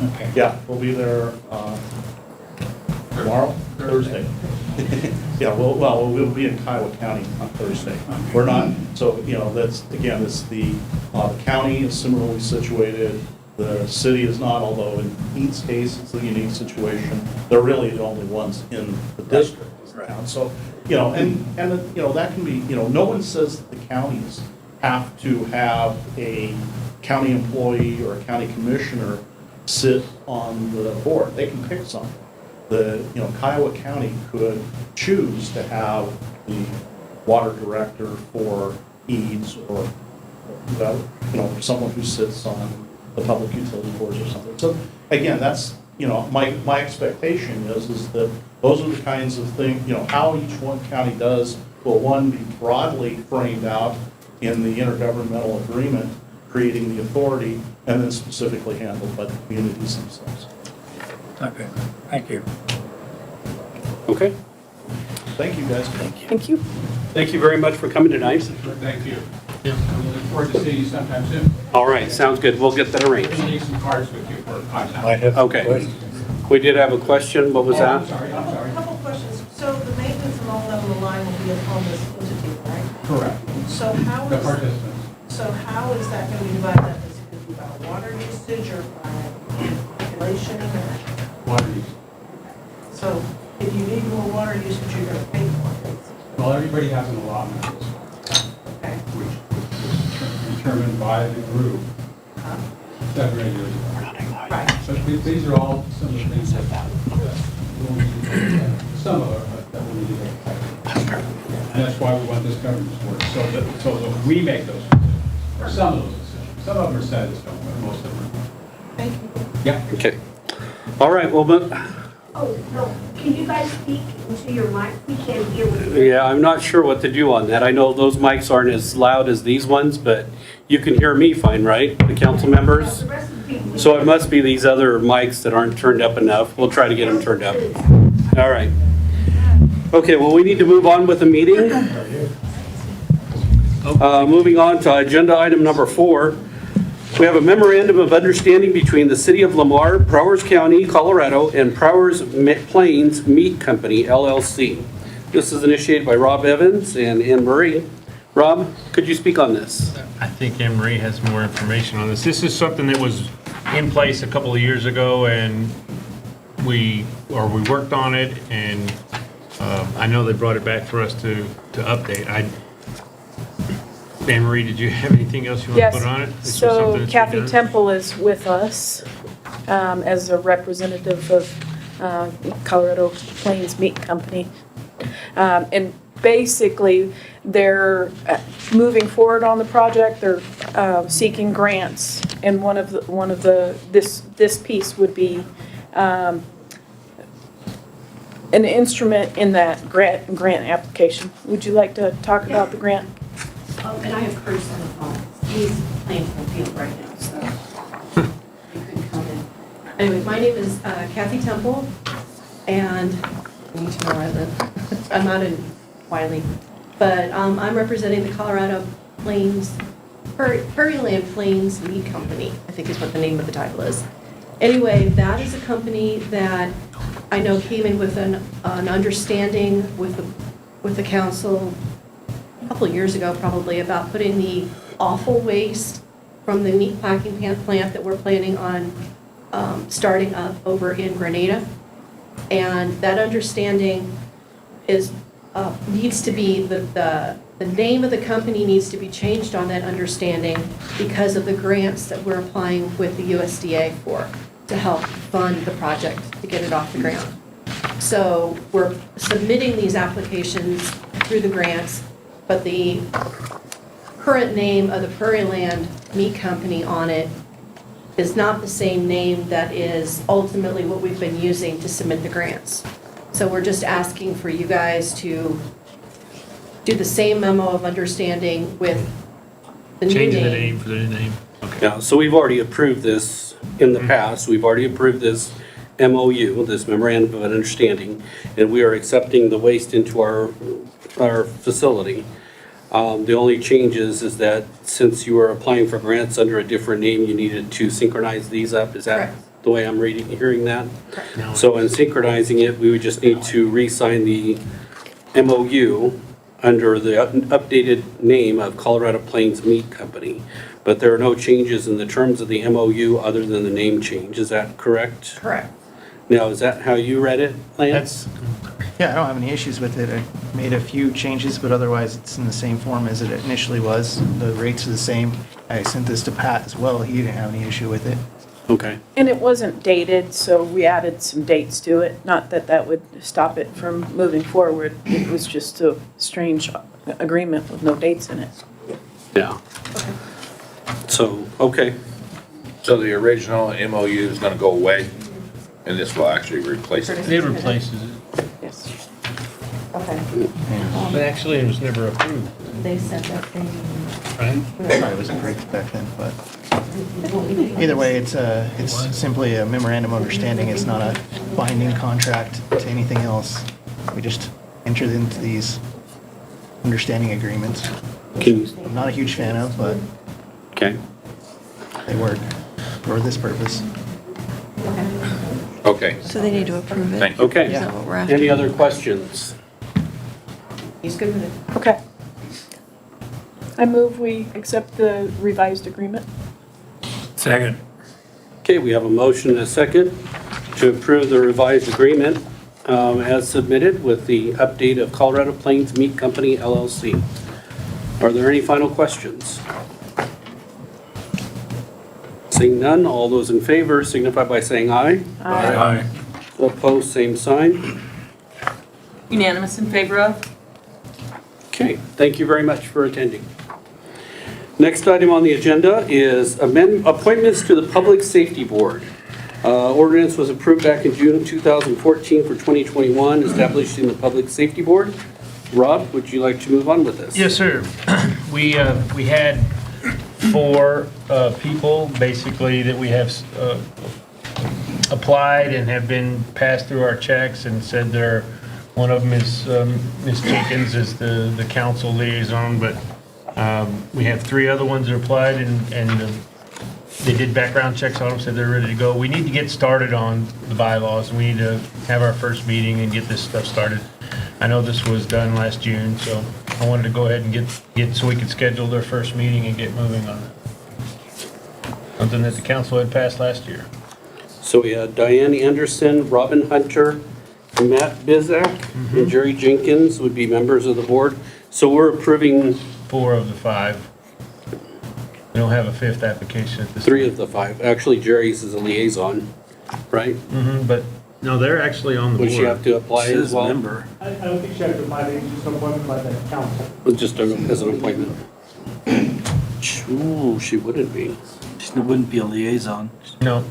Okay. Yeah, we'll be there tomorrow, Thursday. Yeah, well, we'll be in Kiowa County on Thursday. We're not, so, that's, again, it's the county is similarly situated. The city is not, although in each case, it's a unique situation. They're really the only ones in the district. Right. So, and that can be, no one says that the counties have to have a county employee or a county commissioner sit on the board. They can pick someone. Kiowa County could choose to have the water director for EADS or someone who sits on the public utility boards or something. So again, that's, my expectation is that those are the kinds of things, how each one county does will, one, be broadly framed out in the intergovernmental agreement, creating the authority, and then specifically handled by the communities themselves. Okay, thank you. Okay. Thank you, guys. Thank you. Thank you. Thank you very much for coming tonight. Thank you. We look forward to seeing you sometime soon. All right, sounds good. We'll get that arranged. We'll leave some cards with you for contact. I have Okay. questions. We did have a question. What was I'm that? sorry. A couple questions. So the maintenance and all that on the line will be on this entity, right? Correct. So how The is, participants. so how is that going to be divided up? Is it going to be by water usage or by population? Water use. So if you need more water usage, you're going to pay for it. Well, everybody has an allotment, Okay. which is determined by the group 7 or 8 years ago. Right. So these are all some of the things that we'll need to take care of. Some of it that we need to take care of. And that's why we want this governance work, so that we make those decisions, or some of those decisions. Some of them are set in stone, but most of them are. Thank you. Yeah. Okay. All right, well, Oh, no, can you guys speak into your mic? We can't hear what you're... yeah, I'm not sure what to do on that. I know those mics aren't as loud as these ones, but you can hear me fine, right? The council members? The rest of the people... So it must be these other mics that aren't turned up enough. We'll try to get them turned up. All right. Okay, well, we need to move on with the meeting. Moving on to agenda item number 4. We have a memorandum of understanding between the City of Lamar, Prowers County, Colorado, and Prowers Plains Meat Company, LLC. This is initiated by Rob Evans and Anne Marie. Rob, could you speak on this? I think Anne Marie has more information on this. This is something that was in place a couple of years ago, and we worked on it, and I know they brought it back for us to update. Anne Marie, did you have anything else you want to put on it? This was something So that's Kathy been done? Temple is with us as a representative of Colorado Plains Meat Company. And basically, they're moving forward on the project. They're seeking grants, and one of the this piece would be an instrument in that grant application. Would you like to talk about the grant? And I have Curtis on the phone. He's playing for the field right now, so he couldn't come in. Anyway, my name is Kathy Temple, and I need to know where I live. I'm not in Wiley, but I'm representing the Colorado Plains, Prairie Plains Meat Company, I think is what the name of the title is. Anyway, that is a company that I know came in with an understanding with the council a couple of years ago probably about putting the awful waste from the meat packing plant that we're planning on starting up over in Grenada. And that understanding is, needs to be, the name of the company needs to be changed on that understanding because of the grants that we're applying with the USDA for, to help fund the project, to get it off the ground. So we're submitting these applications through the grants, but the current name of the Prairie Land Meat Company on it is not the same name that is ultimately what we've been using to submit the grants. So we're just asking for you guys to do the same memo of understanding with the new Changing the name. name for the new name. Yeah, so we've already approved this in the past. We've already approved this MOU, this memorandum of understanding, and we are accepting the waste into our facility. The only changes is that since you are applying for grants under a different name, you needed to synchronize these up. Is that Correct. the way I'm hearing that? No. So in synchronizing it, we would just need to re-sign the MOU under the updated name of Colorado Plains Meat Company. But there are no changes in the terms of the MOU other than the name change. Is that correct? Correct. Now, is that how you read it, Lance? Yeah, I don't have any issues with it. I made a few changes, but otherwise it's in the same form as it initially was. The rates are the same. I sent this to Pat as well. He didn't have any issue with it. Okay. And it wasn't dated, so we added some dates to it. Not that that would stop it from moving forward. It was just a strange agreement with no dates in it. Yeah. So, okay. So the original MOU is gonna go away, and this will actually replace it. It replaces it, Yes. Okay. but actually it was never approved, They said that they. right? Probably wasn't correct back then, but either way, it's simply a memorandum of understanding. It's not a binding contract to anything else. We just entered into these understanding agreements. Can you, I'm not a huge fan of, but okay. they work for this purpose. Okay, So they need to approve it? thank you. Okay. Is that what we're after? Any other questions? He's good with it. Okay. I move we accept the revised agreement. Second. Okay, we have a motion and a second to approve the revised agreement as submitted with the update of Colorado Plains Meat Company LLC. Are there any final questions? Seeing none, all those in favor signify by saying aye. Aye. Opposed, same sign. Unanimous in favor of? Okay, thank you very much for attending. Next item on the agenda is appointments to the Public Safety Board. Ordinance was approved back in June of 2014 for 2021, establishing the Public Safety Board. Rob, would you like to move on with this? Yes, sir. We had 4 people, basically, that we have applied and have been passed through our checks and said they're, one of them is Ms. Jenkins is the council liaison, but we have 3 other ones that applied and they did background checks on them, said they're ready to go. We need to get started on the bylaws, and we need to have our first meeting and get this stuff started. I know this was done last June, so I wanted to go ahead and get so we could schedule their first meeting and get moving on it. Something that the council had passed last year. So we had Diane Anderson, Robin Hunter, Matt Bizak, and Jerry Jenkins would be members of the board. So we're approving 4 of the 5. We don't have a 5th application at this. 3 of the 5. Actually, Jerry's is a liaison, right? But, no, they're actually on the board. Would she have to apply as Says well? member. I don't think she has to apply, it's just an appointment by the council. Just as an appointment? Ooh, she wouldn't be. She wouldn't be a liaison. No,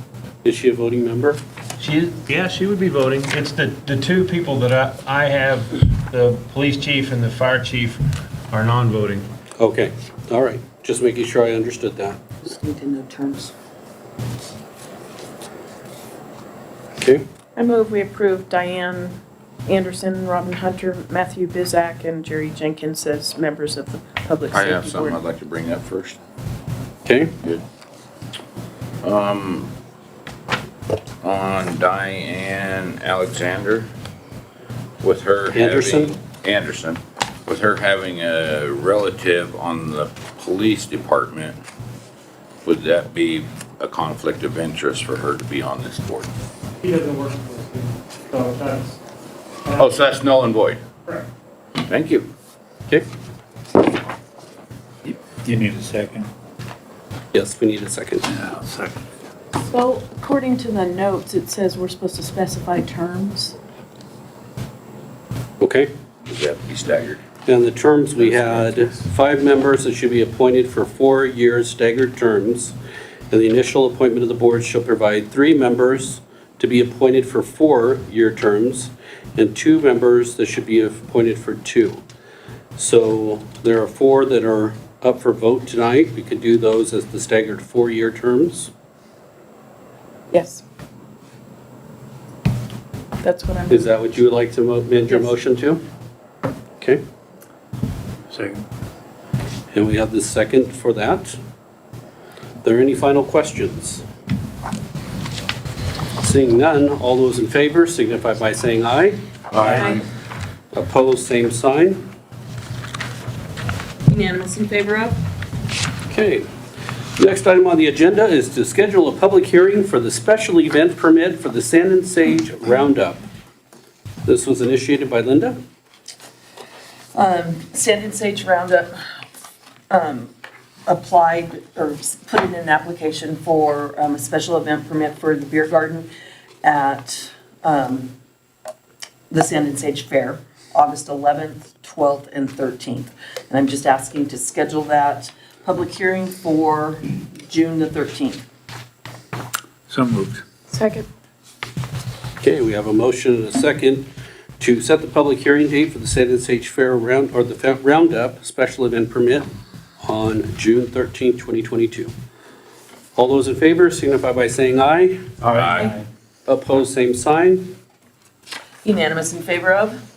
Is she a voting member? She would be voting. It's the two people that I have, the police chief and the fire chief, are non-voting. Okay, all right. Just making sure I understood that. Just need to know terms. Okay, I move we approve Diane Anderson, Robin Hunter, Matthew Bizak, and Jerry Jenkins as members of the Public I have Safety something I'd Board. like to bring up first. okay. Good. On Diane Alexander, with her Anderson? Anderson, with her having a relative on the police department, would that be a conflict of interest for her to be on this board? He doesn't work for us, so that's. Oh, so that's null and void? Correct. Thank you. Okay, You need a second? yes, we need a second. Yeah, second. So according to the notes, it says we're supposed to specify terms. Okay, Does that have to be staggered? and the terms, we had 5 members that should be appointed for 4-year staggered terms. And the initial appointment of the board shall provide 3 members to be appointed for 4-year terms and 2 members that should be appointed for 2. So there are 4 that are up for vote tonight. We could do those as the staggered 4-year terms. Yes. That's what I'm. Is that what you would like to amend your motion to? Okay, Second. and we have the second for that. Are there any final questions? Seeing none, all those in favor signify by saying aye. Aye. Opposed, same sign. Unanimous in favor of? Okay. Next item on the agenda is to schedule a public hearing for the special event permit for the Sand and Sage Roundup. This was initiated by Linda. Sand and Sage Roundup applied or put in an application for a special event permit for the beer garden at the Sand and Sage Fair, August 11th, 12th, and 13th. And I'm just asking to schedule that public hearing for June the 13th. So moved. Second. Okay, we have a motion and a second to set the public hearing date for the Sand and Sage Fair Roundup special event permit on June 13th, 2022. All those in favor signify by saying aye. Aye. Opposed, same sign. Unanimous in favor of?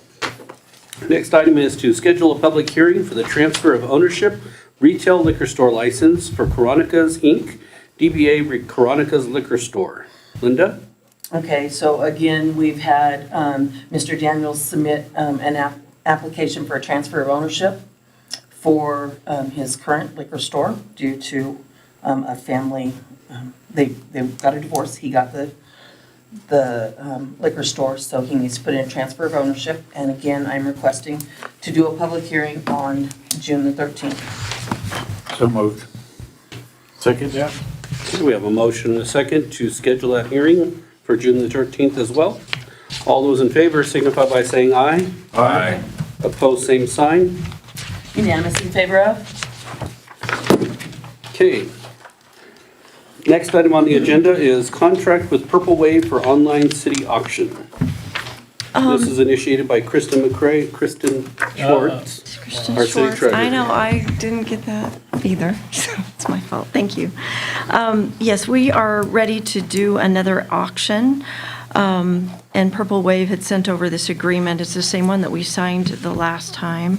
Next item is to schedule a public hearing for the transfer of ownership retail liquor store license for Coronicas Inc., DBA Coronicas Liquor Store. Linda? Okay, so again, we've had Mr. Daniels submit an application for a transfer of ownership for his current liquor store due to a family, they got a divorce. He got the liquor store, so he needs to put in a transfer of ownership. And again, I'm requesting to do a public hearing on June the 13th. So moved. Second, yeah? Okay, we have a motion and a second to schedule that hearing for June the 13th as well. All those in favor signify by saying aye. Aye. Opposed, same sign. Unanimous in favor of? Okay. Next item on the agenda is contract with Purple Wave for online city auction. This is initiated by Kristen McCray, Kristen Schwartz, Christian our city Schwartz. treasurer. I know, I didn't get that either, so it's my fault. Thank you. Yes, we are ready to do another auction. And Purple Wave had sent over this agreement. It's the same one that we signed the last time.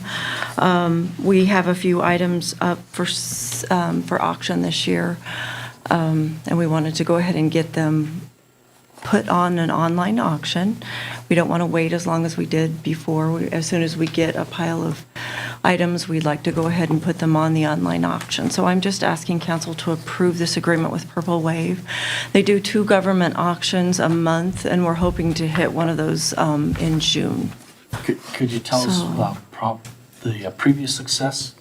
We have a few items up for auction this year. And we wanted to go ahead and get them put on an online auction. We don't want to wait as long as we did before. As soon as we get a pile of items, we'd like to go ahead and put them on the online auction. So I'm just asking council to approve this agreement with Purple Wave. They do 2 government auctions a month, and we're hoping to hit one of those in June. Could you tell us So- about the previous success?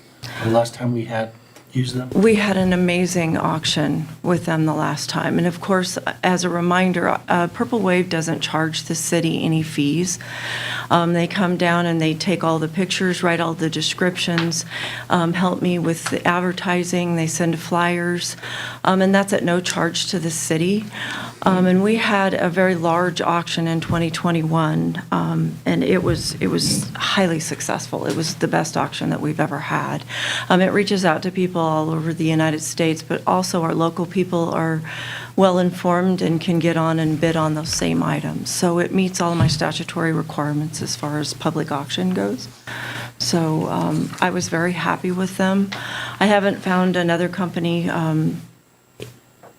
The last time we had use them? We had an amazing auction with them the last time. And of course, as a reminder, Purple Wave doesn't charge the city any fees. They come down and they take all the pictures, write all the descriptions, help me with the advertising, they send flyers, and that's at no charge to the city. And we had a very large auction in 2021, and it was highly successful. It was the best auction that we've ever had. It reaches out to people all over the United States, but also our local people are well-informed and can get on and bid on those same items. So it meets all of my statutory requirements as far as public auction goes. So I was very happy with them. I haven't found another company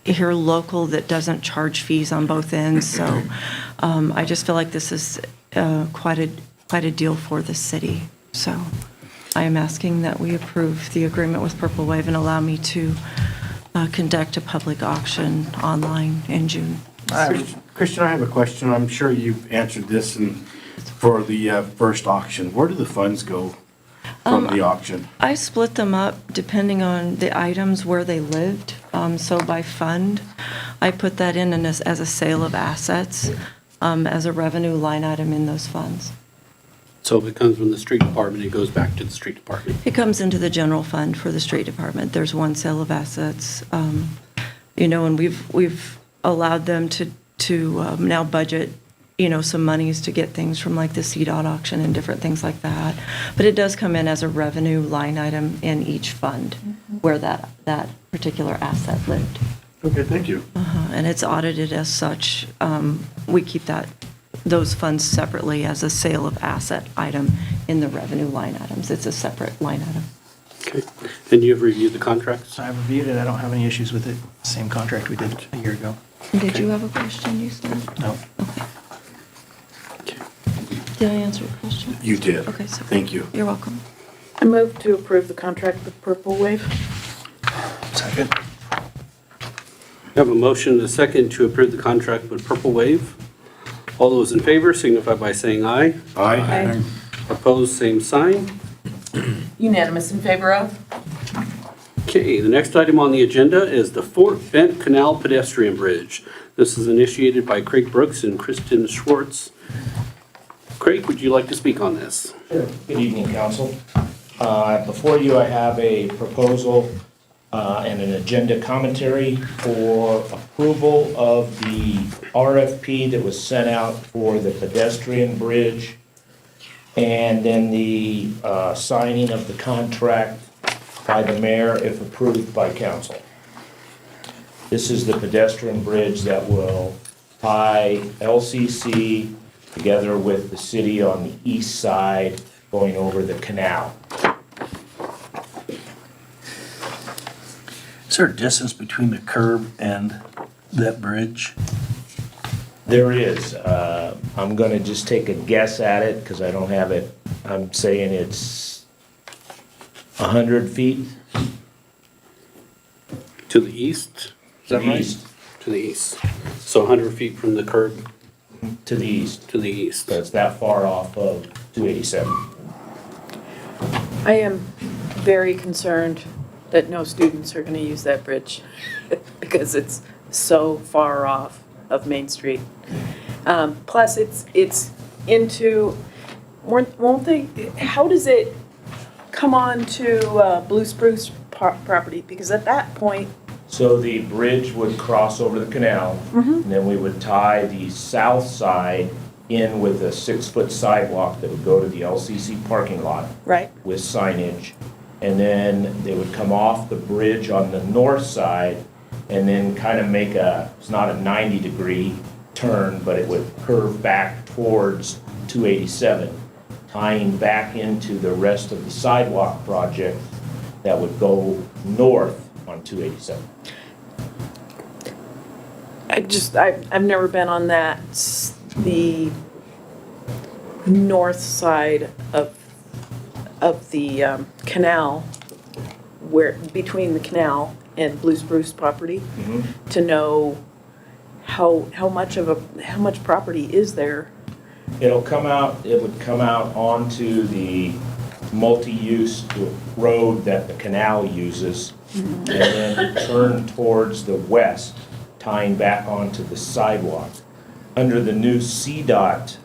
here local that doesn't charge fees on both ends. So I just feel like this is quite a deal for the city. So I am asking that we approve the agreement with Purple Wave and allow me to conduct a public auction online in June. Christian, I have a question. I'm sure you've answered this for the first auction. Where do the funds go from the auction? I split them up depending on the items where they lived. So by fund, I put that in as a sale of assets, as a revenue line item in those funds. So if it comes from the street department, it goes back to the street department. It comes into the general fund for the street department. There's one sale of assets, and we've allowed them to now budget, some monies to get things from like the CDOT auction and different things like that. But it does come in as a revenue line item in each fund where that particular asset lived. Okay, thank you. And it's audited as such. We keep those funds separately as a sale of asset item in the revenue line items. It's a separate line item. Okay. And you have reviewed the contracts? I've reviewed it, I don't have any issues with it. Same contract we did a year ago. Did you have a question, you said? No. Okay. Did I answer your question? You did. Okay, so. Thank you. You're welcome. I move to approve the contract with Purple Wave. Second. We have a motion and a second to approve the contract with Purple Wave. All those in favor signify by saying aye. Aye. Opposed, same sign. Unanimous in favor of? Okay, the next item on the agenda is the Fort Bent Canal Pedestrian Bridge. This is initiated by Craig Brooks and Kristen Schwartz. Craig, would you like to speak on this? Sure. Good evening, council. Before you, I have a proposal and an agenda commentary for approval of the RFP that was sent out for the pedestrian bridge, and then the signing of the contract by the mayor if approved by council. This is the pedestrian bridge that will tie LCC together with the city on the east side going over the canal. Is there a distance between the curb and that bridge? There is. I'm gonna just take a guess at it because I don't have it. I'm saying it's 100 feet. To the east? Is that right? East. To the east. So 100 feet from the curb? To the east. To the east. So it's that far off of 287. I am very concerned that no students are going to use that bridge because it's so far off of Main Street. Plus, it's into, won't they, how does it come on to Blue Spruce property? Because at that point. So the bridge would cross over the canal, and then we would tie the south side in with a 6-foot sidewalk that would go to the LCC parking lot. Right. With signage. And then they would come off the bridge on the north side and then kind of make it's not a 90-degree turn, but it would curve back towards 287, tying back into the rest of the sidewalk project that would go north on 287. I've never been on the north side of the canal, where between the canal and Blue Spruce property, to know how much property is there It would come out onto the multi-use road that the canal uses, and then turn towards the west, tying back onto the sidewalk. Under the new CDOT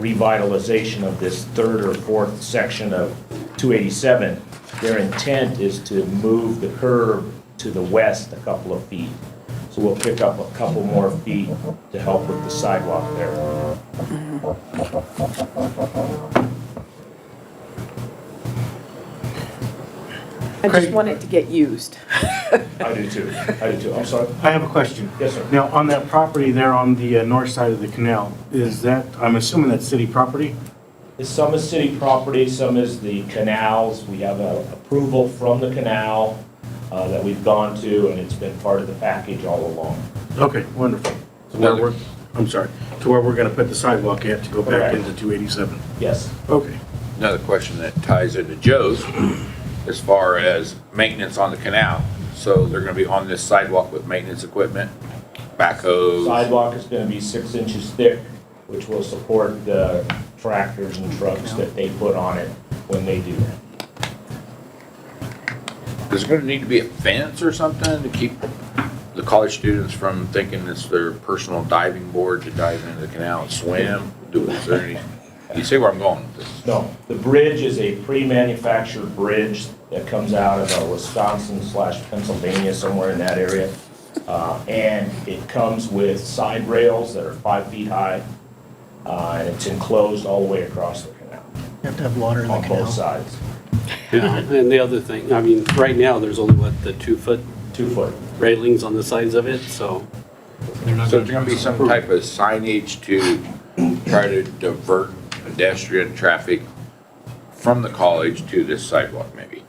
revitalization of this third or fourth section of 287, their intent is to move the curb to the west a couple of feet. So we'll pick up a couple more feet to help with the sidewalk there. I just want it to get used. I do too. I'm sorry. I have a question. Yes, sir. Now, on that property there on the north side of the canal, is that, I'm assuming that's city property? Some is city property, some is the canals. We have approval from the canal that we've gone to, and it's been part of the package all along. Okay, wonderful. So where we're, I'm sorry, to where we're gonna put the sidewalk at to go back Correct. into 287? Yes. Okay. Another question that ties into Joe's, as far as maintenance on the canal. So they're gonna be on this sidewalk with maintenance equipment, backhoes? Sidewalk is gonna be 6 inches thick, which will support the tractors and trucks that they put on it when they do that. Is there gonna need to be a fence or something to keep the college students from thinking it's their personal diving board to dive into the canal and swim? Is there any, you see where I'm going with this? No, the bridge is a pre-manufactured bridge that comes out of Wisconsin/Pennsylvania, somewhere in that area. And it comes with side rails that are 5 feet high, and it's enclosed all the way across the canal. You have to have water in the On canal. both sides. Yeah, and the other thing, I mean, right now, there's only, what, the 2-foot 2 foot. railings on the sides of it, so. So there's gonna be some type of signage to try to divert pedestrian traffic from the college to this sidewalk, maybe?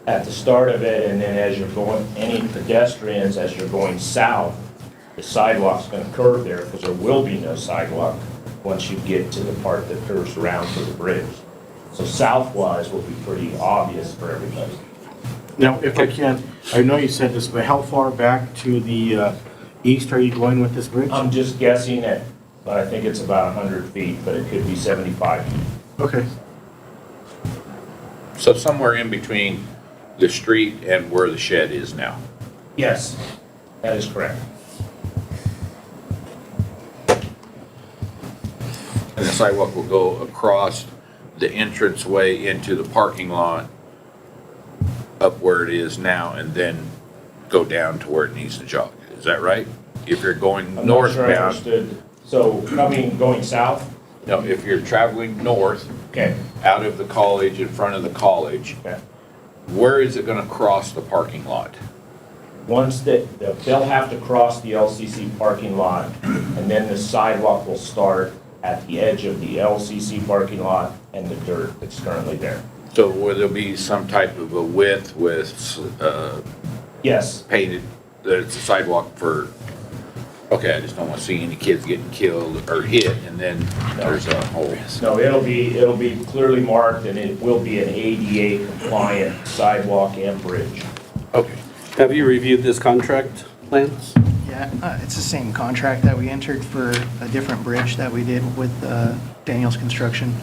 At the start of it, and then as you're going, any pedestrians, as you're going south, the sidewalk's gonna curve there, because there will be no sidewalk once you get to the part that curves around to the bridge. So southwise will be pretty obvious for everybody. Now, if I can, I know you said this, but how far back to the east are you going with this bridge? I'm just guessing at, but I think it's about 100 feet, but it could be 75 feet. Okay. So somewhere in between the street and where the shed is now? Yes, that is correct. And the sidewalk will go across the entranceway into the parking lot up where it is now and then go down to where it needs to jog. Is that right? If you're going I'm not sure I northbound, understood. So going south? no, if you're traveling north Okay. out of the college, in front of the college, Okay. where is it gonna cross the parking lot? Once they'll have to cross the LCC parking lot, and then the sidewalk will start at the edge of the LCC parking lot and the dirt that's currently there. So will there be some type of a width with, Yes, painted, that it's a sidewalk for, okay, I just don't wanna see any kids getting killed or hit and then there's a hole. no, it'll be clearly marked, and it will be an ADA compliant sidewalk and bridge. Okay. Have you reviewed this contract, Lance? Yeah, it's the same contract that we entered for a different bridge that we did with Daniels Construction.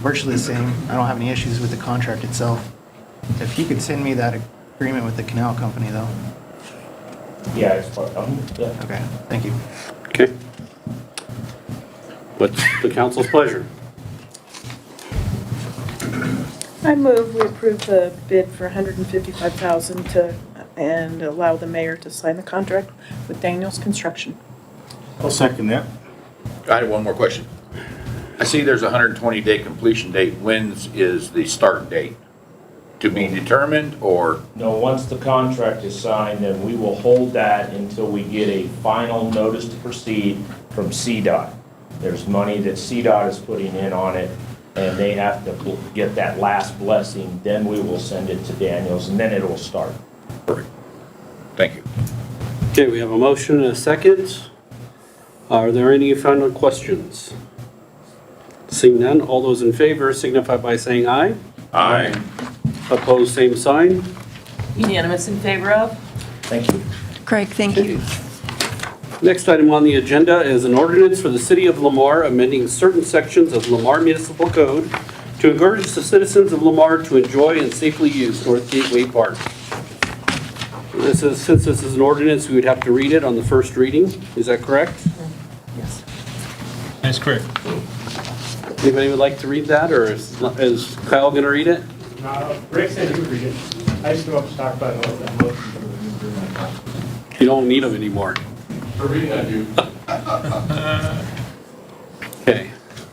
Virtually the same. I don't have any issues with the contract itself. If you could send me that agreement with the canal company, though. Yeah, it's part, yeah. Okay, thank you. Okay. What's the council's pleasure? I move we approve the bid for $155,000 to, and allow the mayor to sign the contract with Daniels Construction. I'll second that. I have one more question. I see there's a 120-day completion date. When's is the start date? To be determined, or? No, once the contract is signed, then we will hold that until we get a final notice to proceed from CDOT. There's money that CDOT is putting in on it, and they have to get that last blessing, then we will send it to Daniels, and then it will start. Perfect. Thank you. Okay, we have a motion and a second. Are there any final questions? Seeing none, all those in favor signify by saying aye. Aye. Opposed, same sign. Unanimous in favor of? Thank you. Craig, thank you. Next item on the agenda is an ordinance for the city of Lamar amending certain sections of Lamar Municipal Code to encourage the citizens of Lamar to enjoy and safely use North Gateway Park. Since this is an ordinance, we would have to read it on the first reading. Is that correct? Yes. That's correct. Anybody would like to read that, or is Kyle going to read it? Rick said he would read it. I just go up to talk about it a little bit. You don't need them anymore. For reading, I do. Okay.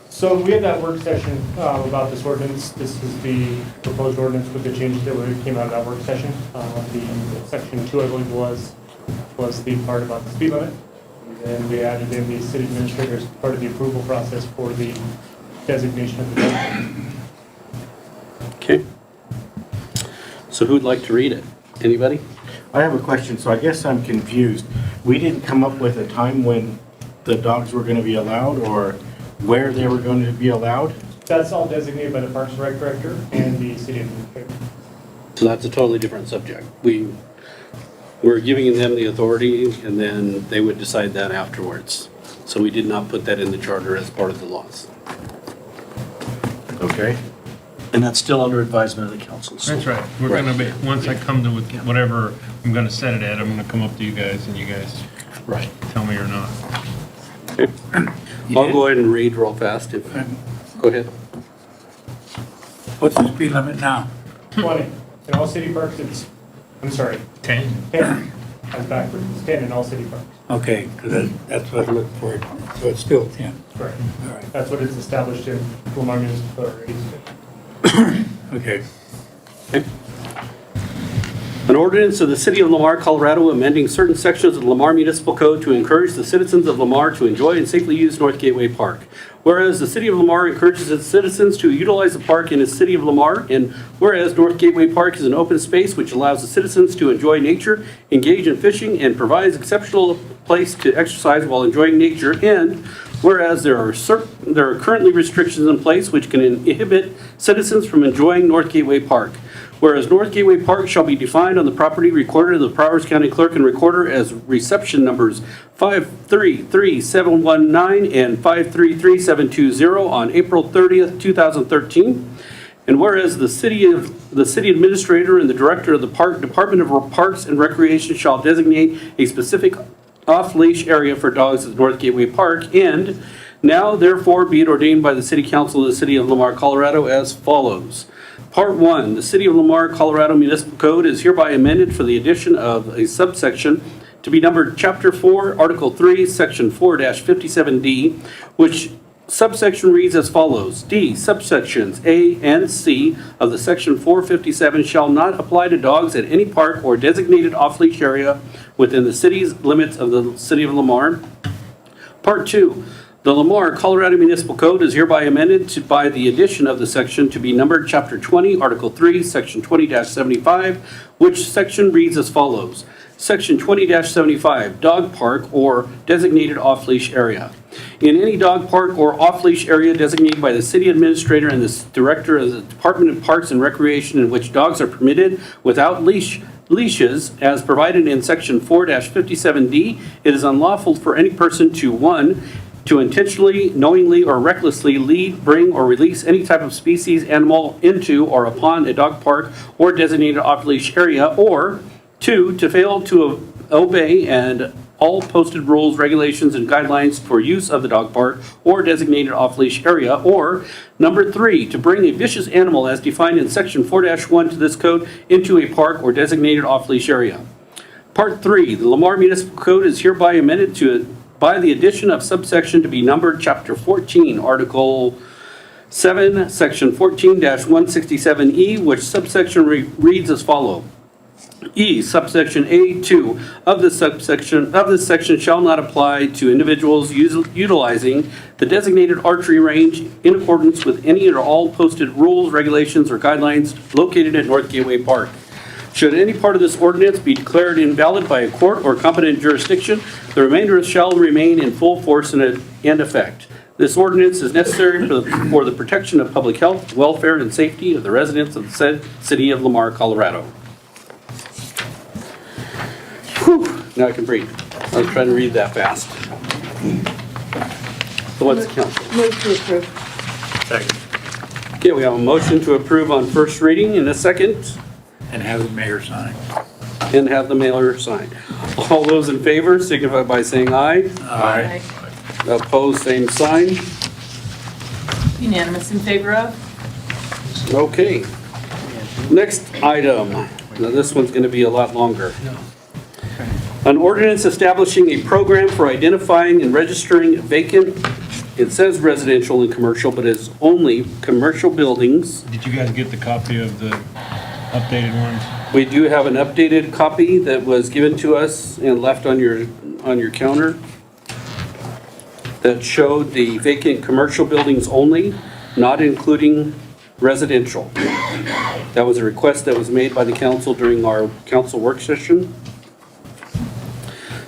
So we had that work session about this ordinance. This is the proposed ordinance with the changes that came out of that work session. The section 2, I believe, was the part about the speed limit. And then we added in the city administrator as part of the approval process for the designation of the dog. Okay. So who'd like to read it? Anybody? I have a question, so I guess I'm confused. We didn't come up with a time when the dogs were going to be allowed or where they were going to be allowed? That's all designated by the Parks and Rec director and the city administrator. So that's a totally different subject. We're giving them the authority, and then they would decide that afterwards. So we did not put that in the charter as part of the laws. Okay. And that's still under advisement of the council. so- That's right. We're gonna be, once I come to whatever I'm gonna set it at, I'm gonna come up to you guys and you guys Right. tell me or not. I'll go ahead and read real fast. Go ahead. What's the speed limit now? 20. In all city parks, I'm sorry, 10. 10. I'm backwards. It's 10 in all city parks. Okay, because that's what I'm looking for, so it's still 10. Correct. All right. That's what it's established in Lamar Municipal Authority. Okay. An ordinance of the City of Lamar, Colorado, amending certain sections of the Lamar Municipal Code to encourage the citizens of Lamar to enjoy and safely use North Gateway Park. Whereas the City of Lamar encourages its citizens to utilize the park in the City of Lamar, and whereas North Gateway Park is an open space which allows the citizens to enjoy nature, engage in fishing, and provides exceptional place to exercise while enjoying nature, and whereas there are currently restrictions in place which can inhibit citizens from enjoying North Gateway Park. Whereas North Gateway Park shall be defined on the property recorded to the Prowers County Clerk and Recorder as reception numbers 533719 and 533720 on April 30th, 2013. And whereas the city administrator and the director of the Department of Parks and Recreation shall designate a specific off-leash area for dogs at North Gateway Park, and now therefore be it ordained by the City Council of the City of Lamar, Colorado as follows. Part 1, the City of Lamar, Colorado Municipal Code is hereby amended for the addition of a subsection to be numbered Chapter 4, Article 3, Section 4-57D, which subsection reads as follows. D, subsections A and C of the Section 457 shall not apply to dogs at any park or designated off-leash area within the city's limits of the City of Lamar. Part 2, the Lamar, Colorado Municipal Code is hereby amended by the addition of the section to be numbered Chapter 20, Article 3, Section 20-75, which section reads as follows. Section 20-75, dog park or designated off-leash area. In any dog park or off-leash area designated by the city administrator and the director of the Department of Parks and Recreation in which dogs are permitted without leashes as provided in Section 4-57D, it is unlawful for any person to, 1, to intentionally, knowingly, or recklessly lead, bring, or release any type of species animal into or upon a dog park or designated off-leash area, or 2, to fail to obey and all posted rules, regulations, and guidelines for use of the dog park or designated off-leash area, or number 3, to bring a vicious animal as defined in Section 4-1 to this code into a park or designated off-leash area. Part 3, the Lamar Municipal Code is hereby amended by the addition of subsection to be numbered Chapter 14, Article 7, Section 14-167E, which subsection reads as follows. E, subsection A2 of this section shall not apply to individuals utilizing the designated archery range in accordance with any or all posted rules, regulations, or guidelines located at North Gateway Park. Should any part of this ordinance be declared invalid by a court or competent jurisdiction, the remainder shall remain in full force and effect. This ordinance is necessary for the protection of public health, welfare, and safety of the residents of the said City of Lamar, Colorado. Whew, now I can breathe. I was trying to read that fast. So what's the council? Move to approve. Second. Okay, we have a motion to approve on first reading and a second, And have the mayor sign. and have the mailer signed. All those in favor signify by saying aye. Aye. Opposed, same sign. Unanimous in favor of? Okay. Next item. Now this one's going to be a lot longer. An ordinance establishing a program for identifying and registering vacant, it says residential and commercial, but it's only commercial buildings. Did you guys get the copy of the updated ones? We do have an updated copy that was given to us and left on your counter that showed the vacant commercial buildings only, not including residential. That was a request that was made by the council during our council work session.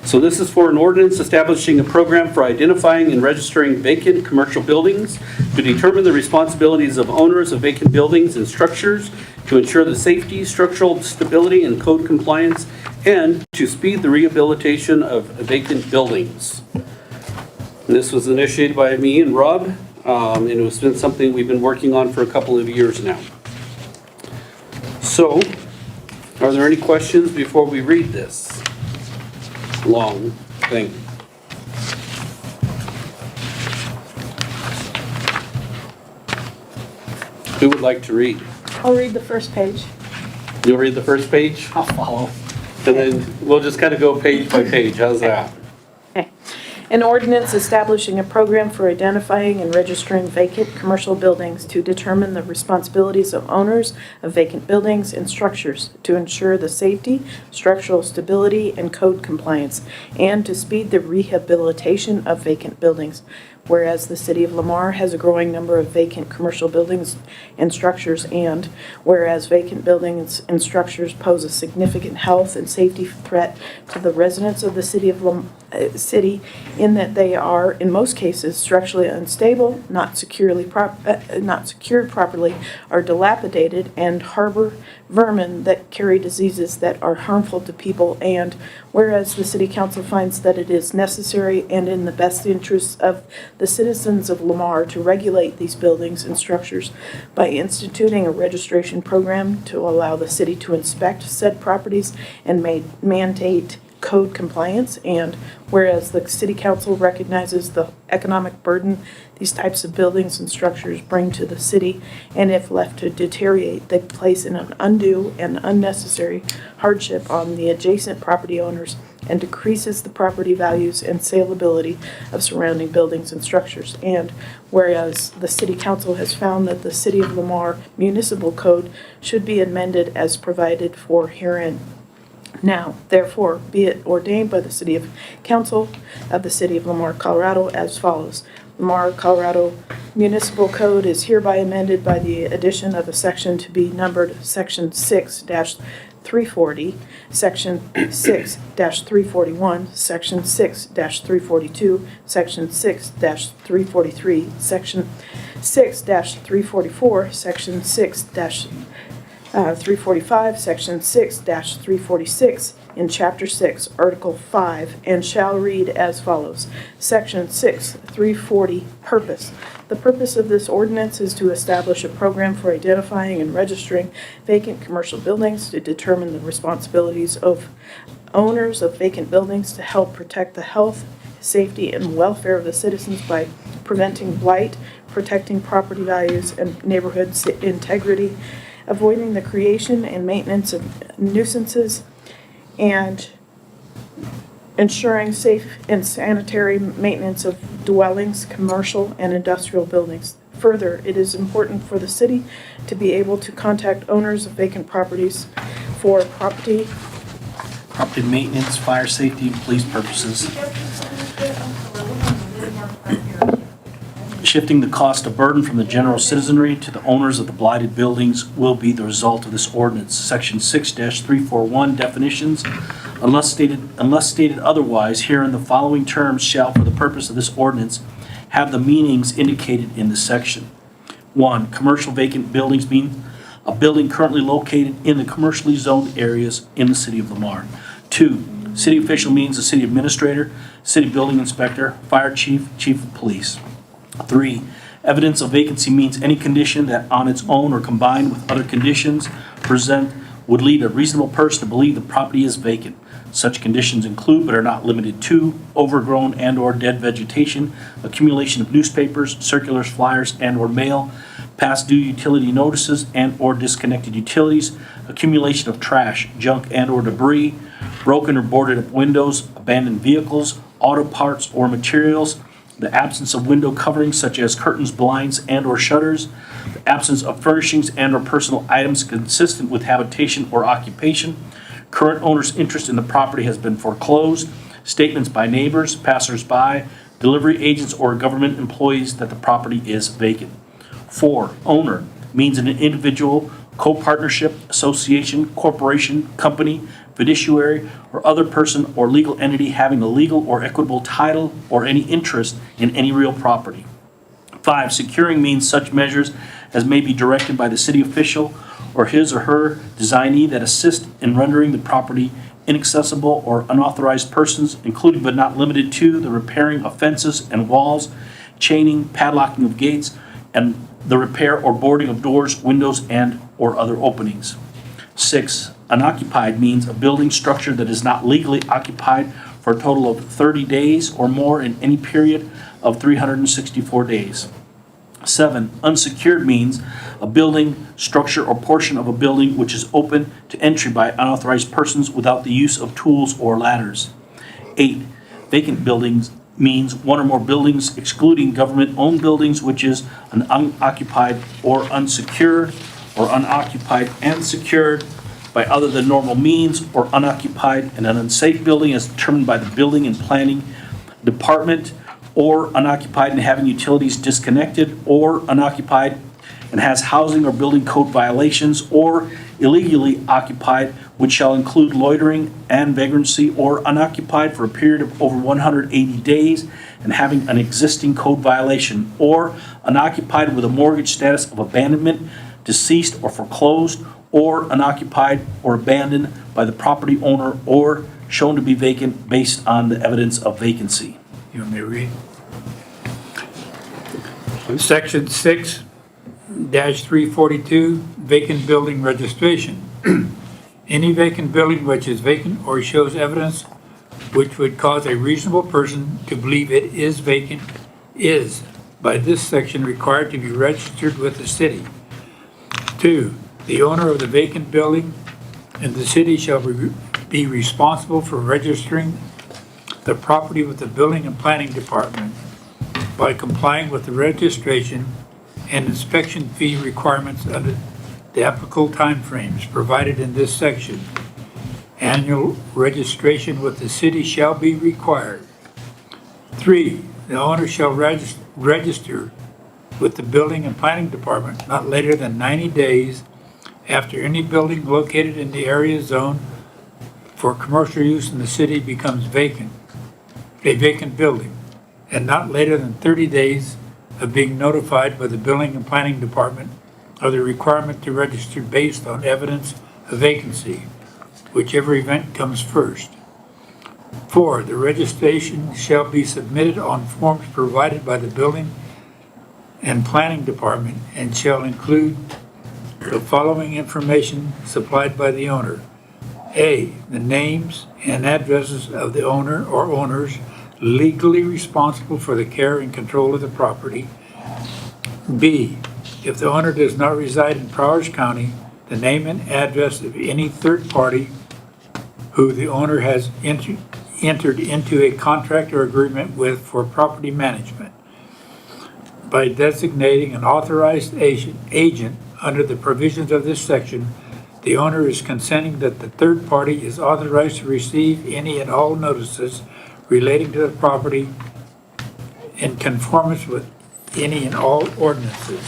So this is for an ordinance establishing a program for identifying and registering vacant commercial buildings, to determine the responsibilities of owners of vacant buildings and structures, to ensure the safety, structural stability, and code compliance, and to speed the rehabilitation of vacant buildings. This was initiated by me and Rob, and it has been something we've been working on for a couple of years now. So, are there any questions before we read this long thing? Who would like to read? I'll read the first page. You'll read the first page? I'll follow. And then we'll just kind of go page by page. How's that? Okay. An ordinance establishing a program for identifying and registering vacant commercial buildings to determine the responsibilities of owners of vacant buildings and structures, to ensure the safety, structural stability, and code compliance, and to speed the rehabilitation of vacant buildings. Whereas the city of Lamar has a growing number of vacant commercial buildings and structures, and whereas vacant buildings and structures pose a significant health and safety threat to the residents of the city in that they are, in most cases, structurally unstable, not secured properly, are dilapidated, and harbor vermin that carry diseases that are harmful to people, and whereas the city council finds that it is necessary and in the best interests of the citizens of Lamar to regulate these buildings and structures by instituting a registration program to allow the city to inspect said properties and mandate code compliance, and whereas the city council recognizes the economic burden these types of buildings and structures bring to the city, and if left to deteriorate, they place in an undue and unnecessary hardship on the adjacent property owners and decreases the property values and saleability of surrounding buildings and structures. And whereas the city council has found that the City of Lamar Municipal Code should be amended as provided for herein. Now, therefore, be it ordained by the City Council of the City of Lamar, Colorado as follows. Lamar, Colorado Municipal Code is hereby amended by the addition of a section to be numbered Section 6-340, Section 6-341, Section 6-342, Section 6-343, Section 6-344, Section 6-345, Section 6-346 in Chapter 6, Article 5, and shall read as follows. Section 6-340, Purpose. The purpose of this ordinance is to establish a program for identifying and registering vacant commercial buildings, to determine the responsibilities of owners of vacant buildings, to help protect the health, safety, and welfare of the citizens by preventing blight, protecting property values and neighborhood integrity, avoiding the creation and maintenance of nuisances, and ensuring safe and sanitary maintenance of dwellings, commercial and industrial buildings. Further, it is important for the city to be able to contact owners of vacant properties for property maintenance, fire safety, and police purposes. Shifting the cost of burden from the general citizenry to the owners of the blighted buildings will be the result of this ordinance. Section 6-341 definitions, unless stated otherwise, herein the following terms shall, for the purpose of this ordinance, have the meanings indicated in this section. 1. Commercial vacant buildings mean a building currently located in the commercially zoned areas in the city of Lamar. 2. City official means the city administrator, city building inspector, fire chief, chief of police. 3, evidence of vacancy means any condition that on its own or combined with other conditions present would lead a reasonable person to believe the property is vacant. Such conditions include, but are not limited to, overgrown and/or dead vegetation, accumulation of newspapers, circulars, flyers, and/or mail, past due utility notices and/or disconnected utilities, accumulation of trash, junk, and/or debris, broken or boarded up windows, abandoned vehicles, auto parts or materials, the absence of window coverings such as curtains, blinds, and/or shutters, the absence of furnishings and/or personal items consistent with habitation or occupation, current owner's interest in the property has been foreclosed, statements by neighbors, passers-by, delivery agents, or government employees that the property is vacant. 4, owner means an individual, co-partnership, association, corporation, company, fiduciary, or other person or legal entity having a legal or equitable title or any interest in any real property. 5, securing means such measures as may be directed by the city official or his or her designee that assist in rendering the property inaccessible or unauthorized persons, including but not limited to the repairing of fences and walls, chaining, padlocking of gates, and the repair or boarding of doors, windows, and or other openings. 6, unoccupied means a building structure that is not legally occupied for a total of 30 days or more in any period of 364 days. 7, unsecured means a building, structure, or portion of a building which is open to entry by unauthorized persons without the use of tools or ladders. 8, vacant buildings means one or more buildings excluding government-owned buildings which is an unoccupied or unsecured or unoccupied and secured by other than normal means or unoccupied in an unsafe building as determined by the building and planning department, or unoccupied and having utilities disconnected, or unoccupied and has housing or building code violations, or illegally occupied, which shall include loitering and vagrancy, or unoccupied for a period of over 180 days and having an existing code violation, or unoccupied with a mortgage status of abandonment, deceased or foreclosed, or unoccupied or abandoned by the property owner or shown to be vacant based on the evidence of vacancy. You want me to read? Section 6-342, vacant building registration. Any vacant building which is vacant or shows evidence which would cause a reasonable person to believe it is vacant is, by this section, required to be registered with the city. 2, the owner of the vacant building and the city shall be responsible for registering the property with the Building and Planning Department by complying with the registration and inspection fee requirements under the applicable timeframes provided in this section. Annual registration with the city shall be required. 3, the owner shall register with the Building and Planning Department not later than 90 days after any building located in the area zone for commercial use in the city becomes vacant, a vacant building, and not later than 30 days of being notified by the Building and Planning Department of the requirement to register based on evidence of vacancy, whichever event comes first. 4, the registration shall be submitted on forms provided by the Building and Planning Department and shall include the following information supplied by the owner. A, the names and addresses of the owner or owners legally responsible for the care and control of the property. B, if the owner does not reside in Prowers County, the name and address of any third party who the owner has entered into a contract or agreement with for property management. By designating an authorized agent under the provisions of this section, the owner is consenting that the third party is authorized to receive any and all notices relating to the property in conformance with any and all ordinances.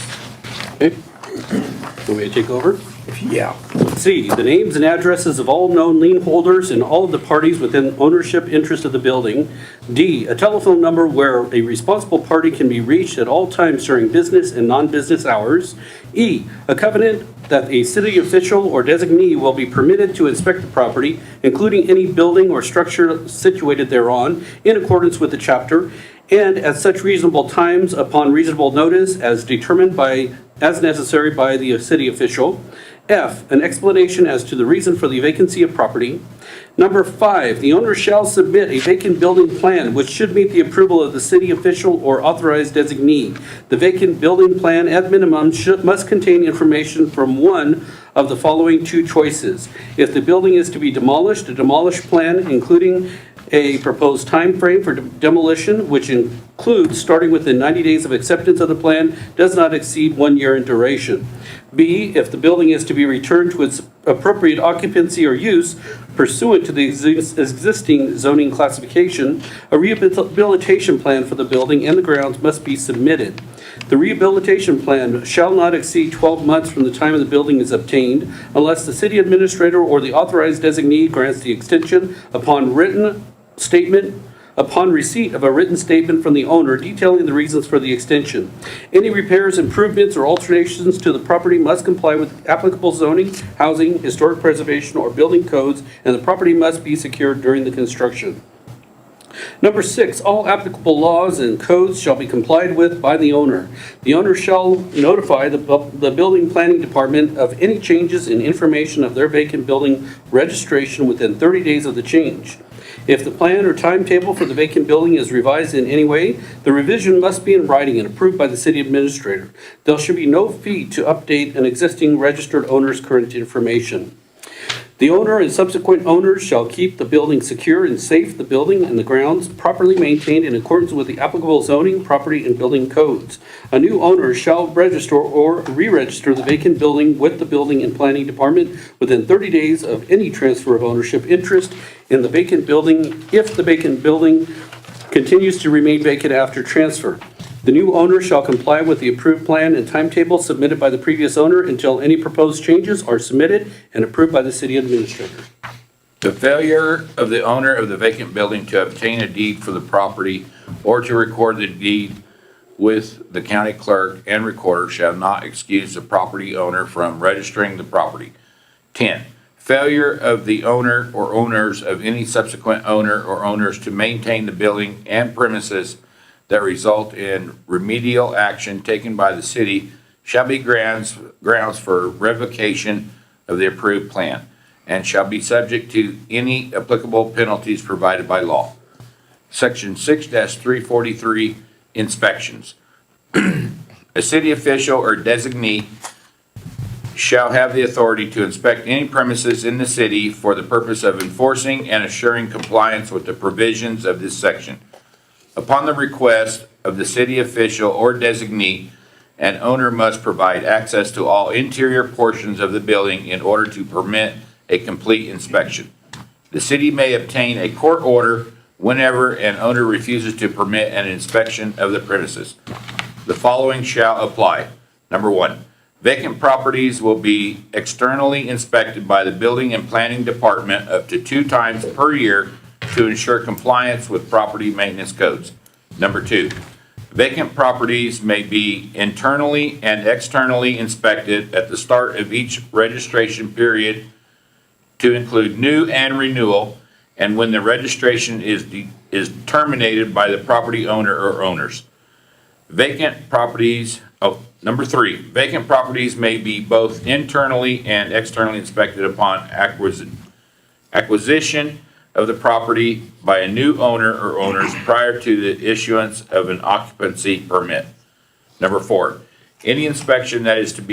Okay. Want me to take over? Yeah. C, the names and addresses of all known lien holders and all of the parties within ownership interest of the building. D, a telephone number where a responsible party can be reached at all times during business and non-business hours. E, a covenant that a city official or designee will be permitted to inspect the property, including any building or structure situated thereon, in accordance with the chapter, and at such reasonable times upon reasonable notice as determined as necessary by the city official. F, an explanation as to the reason for the vacancy of property. Number 5, the owner shall submit a vacant building plan which should meet the approval of the city official or authorized designee. The vacant building plan at minimum must contain information from one of the following 2 choices. If the building is to be demolished, a demolished plan including a proposed time frame for demolition, which includes starting within 90 days of acceptance of the plan, does not exceed 1 year in duration. B, if the building is to be returned to its appropriate occupancy or use pursuant to the existing zoning classification, a rehabilitation plan for the building and the grounds must be submitted. The rehabilitation plan shall not exceed 12 months from the time the building is obtained, unless the city administrator or the authorized designee grants the extension upon receipt of a written statement from the owner detailing the reasons for the extension. Any repairs, improvements, or alterations to the property must comply with applicable zoning, housing, historic preservation, or building codes, and the property must be secured during the construction. Number 6, all applicable laws and codes shall be complied with by the owner. The owner shall notify the building planning department of any changes in information of their vacant building registration within 30 days of the change. If the plan or timetable for the vacant building is revised in any way, the revision must be in writing and approved by the city administrator. There should be no fee to update an existing registered owner's current information. The owner and subsequent owners shall keep the building secure and safe, the building and the grounds properly maintained in accordance with the applicable zoning, property, and building codes. A new owner shall register or re-register the vacant building with the building and planning department within 30 days of any transfer of ownership interest in the vacant building if the vacant building continues to remain vacant after transfer. The new owner shall comply with the approved plan and timetable submitted by the previous owner until any proposed changes are submitted and approved by the city administrator. The failure of the owner of the vacant building to obtain a deed for the property or to record the deed with the county clerk and recorder shall not excuse the property owner from registering the property. 10, failure of the owner or owners of any subsequent owner or owners to maintain the building and premises that result in remedial action taken by the city shall be grounds for revocation of the approved plan and shall be subject to any applicable penalties provided by law. Section 6-343, inspections. A city official or designee shall have the authority to inspect any premises in the city for the purpose of enforcing and assuring compliance with the provisions of this section. Upon the request of the city official or designee, an owner must provide access to all interior portions of the building in order to permit a complete inspection. The city may obtain a court order whenever an owner refuses to permit an inspection of the premises. The following shall apply. Number 1, vacant properties will be externally inspected by the building and planning department up to 2 times per year to ensure compliance with property maintenance codes. Number 2, vacant properties may be internally and externally inspected at the start of each registration period to include new and renewal, and when the registration is terminated by the property owner or owners. Number 3, vacant properties may be both internally and externally inspected upon acquisition of the property by a new owner or owners prior to the issuance of an occupancy permit. Number 4, any inspection that is to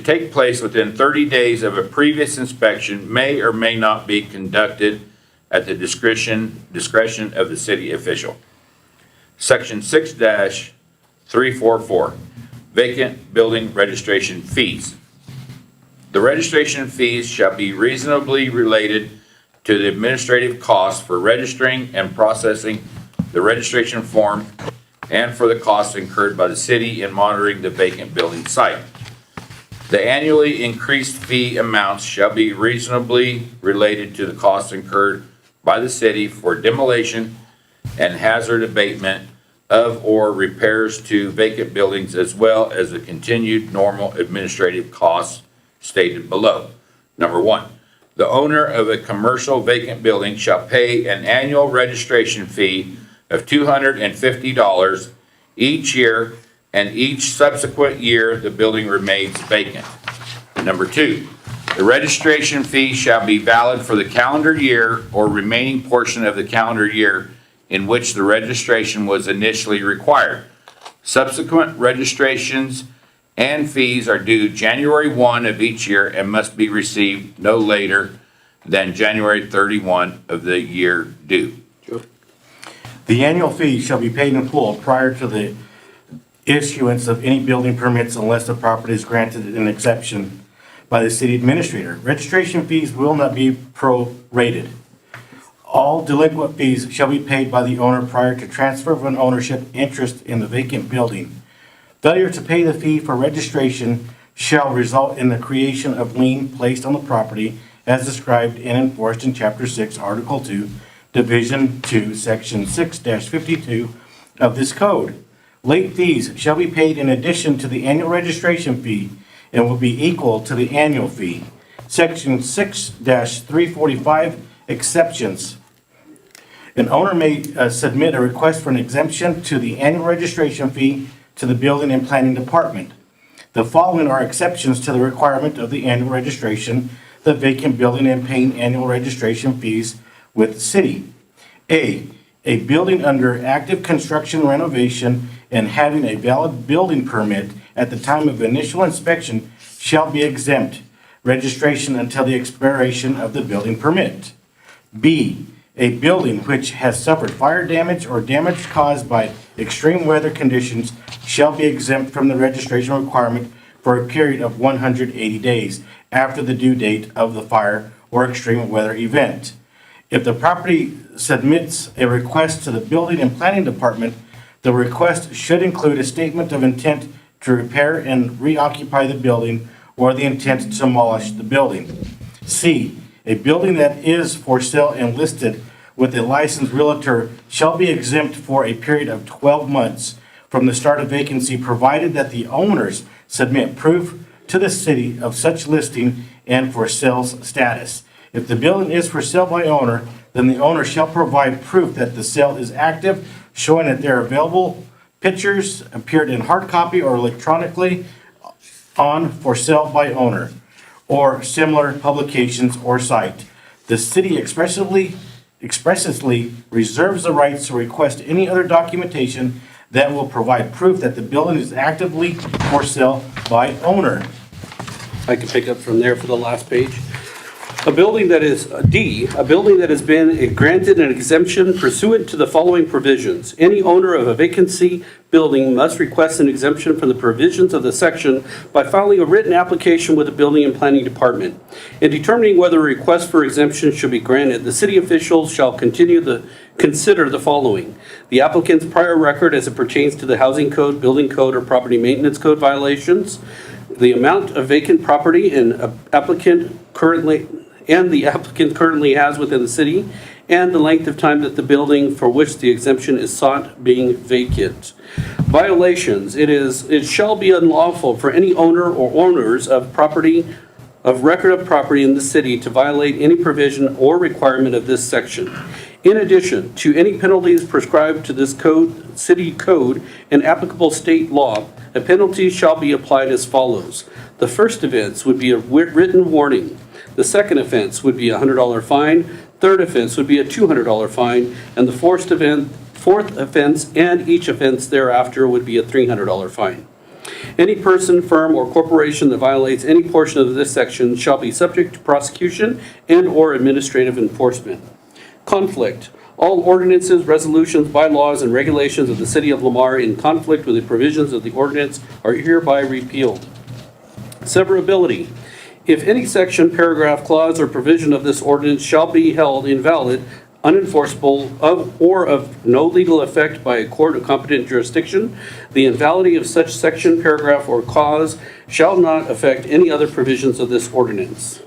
take place within 30 days of a previous inspection may or may not be conducted at the discretion of the city official. Section 6-344, vacant building registration fees. The registration fees shall be reasonably related to the administrative costs for registering and processing the registration form and for the costs incurred by the city in monitoring the vacant building site. The annually increased fee amounts shall be reasonably related to the costs incurred by the city for demolition and hazard abatement of or repairs to vacant buildings, as well as the continued normal administrative costs stated below. Number one, the owner of a commercial vacant building shall pay an annual registration fee of $250 each year, and each subsequent year the building remains vacant. Number two, the registration fee shall be valid for the calendar year or remaining portion of the calendar year in which the registration was initially required. Subsequent registrations and fees are due January 1 of each year and must be received no later than January 31 of the year due. The annual fee shall be paid in full prior to the issuance of any building permits unless the property is granted an exception by the city administrator. Registration fees will not be prorated. All delinquent fees shall be paid by the owner prior to transfer of an ownership interest in the vacant building. Failure to pay the fee for registration shall result in the creation of lien placed on the property as described and enforced in Chapter 6, Article 2, Division 2, Section 6-52 of this code. Late fees shall be paid in addition to the annual registration fee and will be equal to the annual fee. Section 6-345, exceptions. An owner may submit a request for an exemption to the annual registration fee to the Building and Planning Department. The following are exceptions to the requirement of the annual registration, the vacant building and paying annual registration fees with the city. A building under active construction renovation and having a valid building permit at the time of initial inspection shall be exempt registration until the expiration of the building permit. B, a building which has suffered fire damage or damage caused by extreme weather conditions shall be exempt from the registration requirement for a period of 180 days after the due date of the fire or extreme weather event. If the property submits a request to the Building and Planning Department, the request should include a statement of intent to repair and reoccupy the building or the intent to demolish the building. C, a building that is for sale and listed with a licensed realtor shall be exempt for a period of 12 months from the start of vacancy, provided that the owners submit proof to the city of such listing and for sales status. If the building is for sale by owner, then the owner shall provide proof that the sale is active, showing that there are available pictures appeared in hard copy or electronically on for sale by owner or similar publications or site. The city expressly reserves the rights to request any other documentation that will provide proof that the building is actively for sale by owner. I can pick up from there for the last page. A building that is, D, a building that has been granted an exemption pursuant to the following provisions. Any owner of a vacancy building must request an exemption from the provisions of the section by filing a written application with the Building and Planning Department. In determining whether a request for exemption should be granted, the city officials shall consider the following: the applicant's prior record as it pertains to the housing code, building code, or property maintenance code violations, the amount of vacant property the applicant currently has within the city, and the length of time that the building for which the exemption is sought being vacant. Violations: it shall be unlawful for any owner or owners of record of property in the city to violate any provision or requirement of this section. In addition to any penalties prescribed to this city code and applicable state law, a penalty shall be applied as follows. The first offense would be a written warning. The second offense would be a $100 fine. Third offense would be a $200 fine. And the fourth offense and each offense thereafter would be a $300 fine. Any person, firm, or corporation that violates any portion of this section shall be subject to prosecution and/or administrative enforcement. Conflict: all ordinances, resolutions, bylaws, and regulations of the City of Lamar in conflict with the provisions of the ordinance are hereby repealed. Severability: if any section, paragraph, clause, or provision of this ordinance shall be held invalid, unenforceable, or of no legal effect by a court of competent jurisdiction, the invalidity of such section, paragraph, or clause shall not affect any other provisions of this ordinance.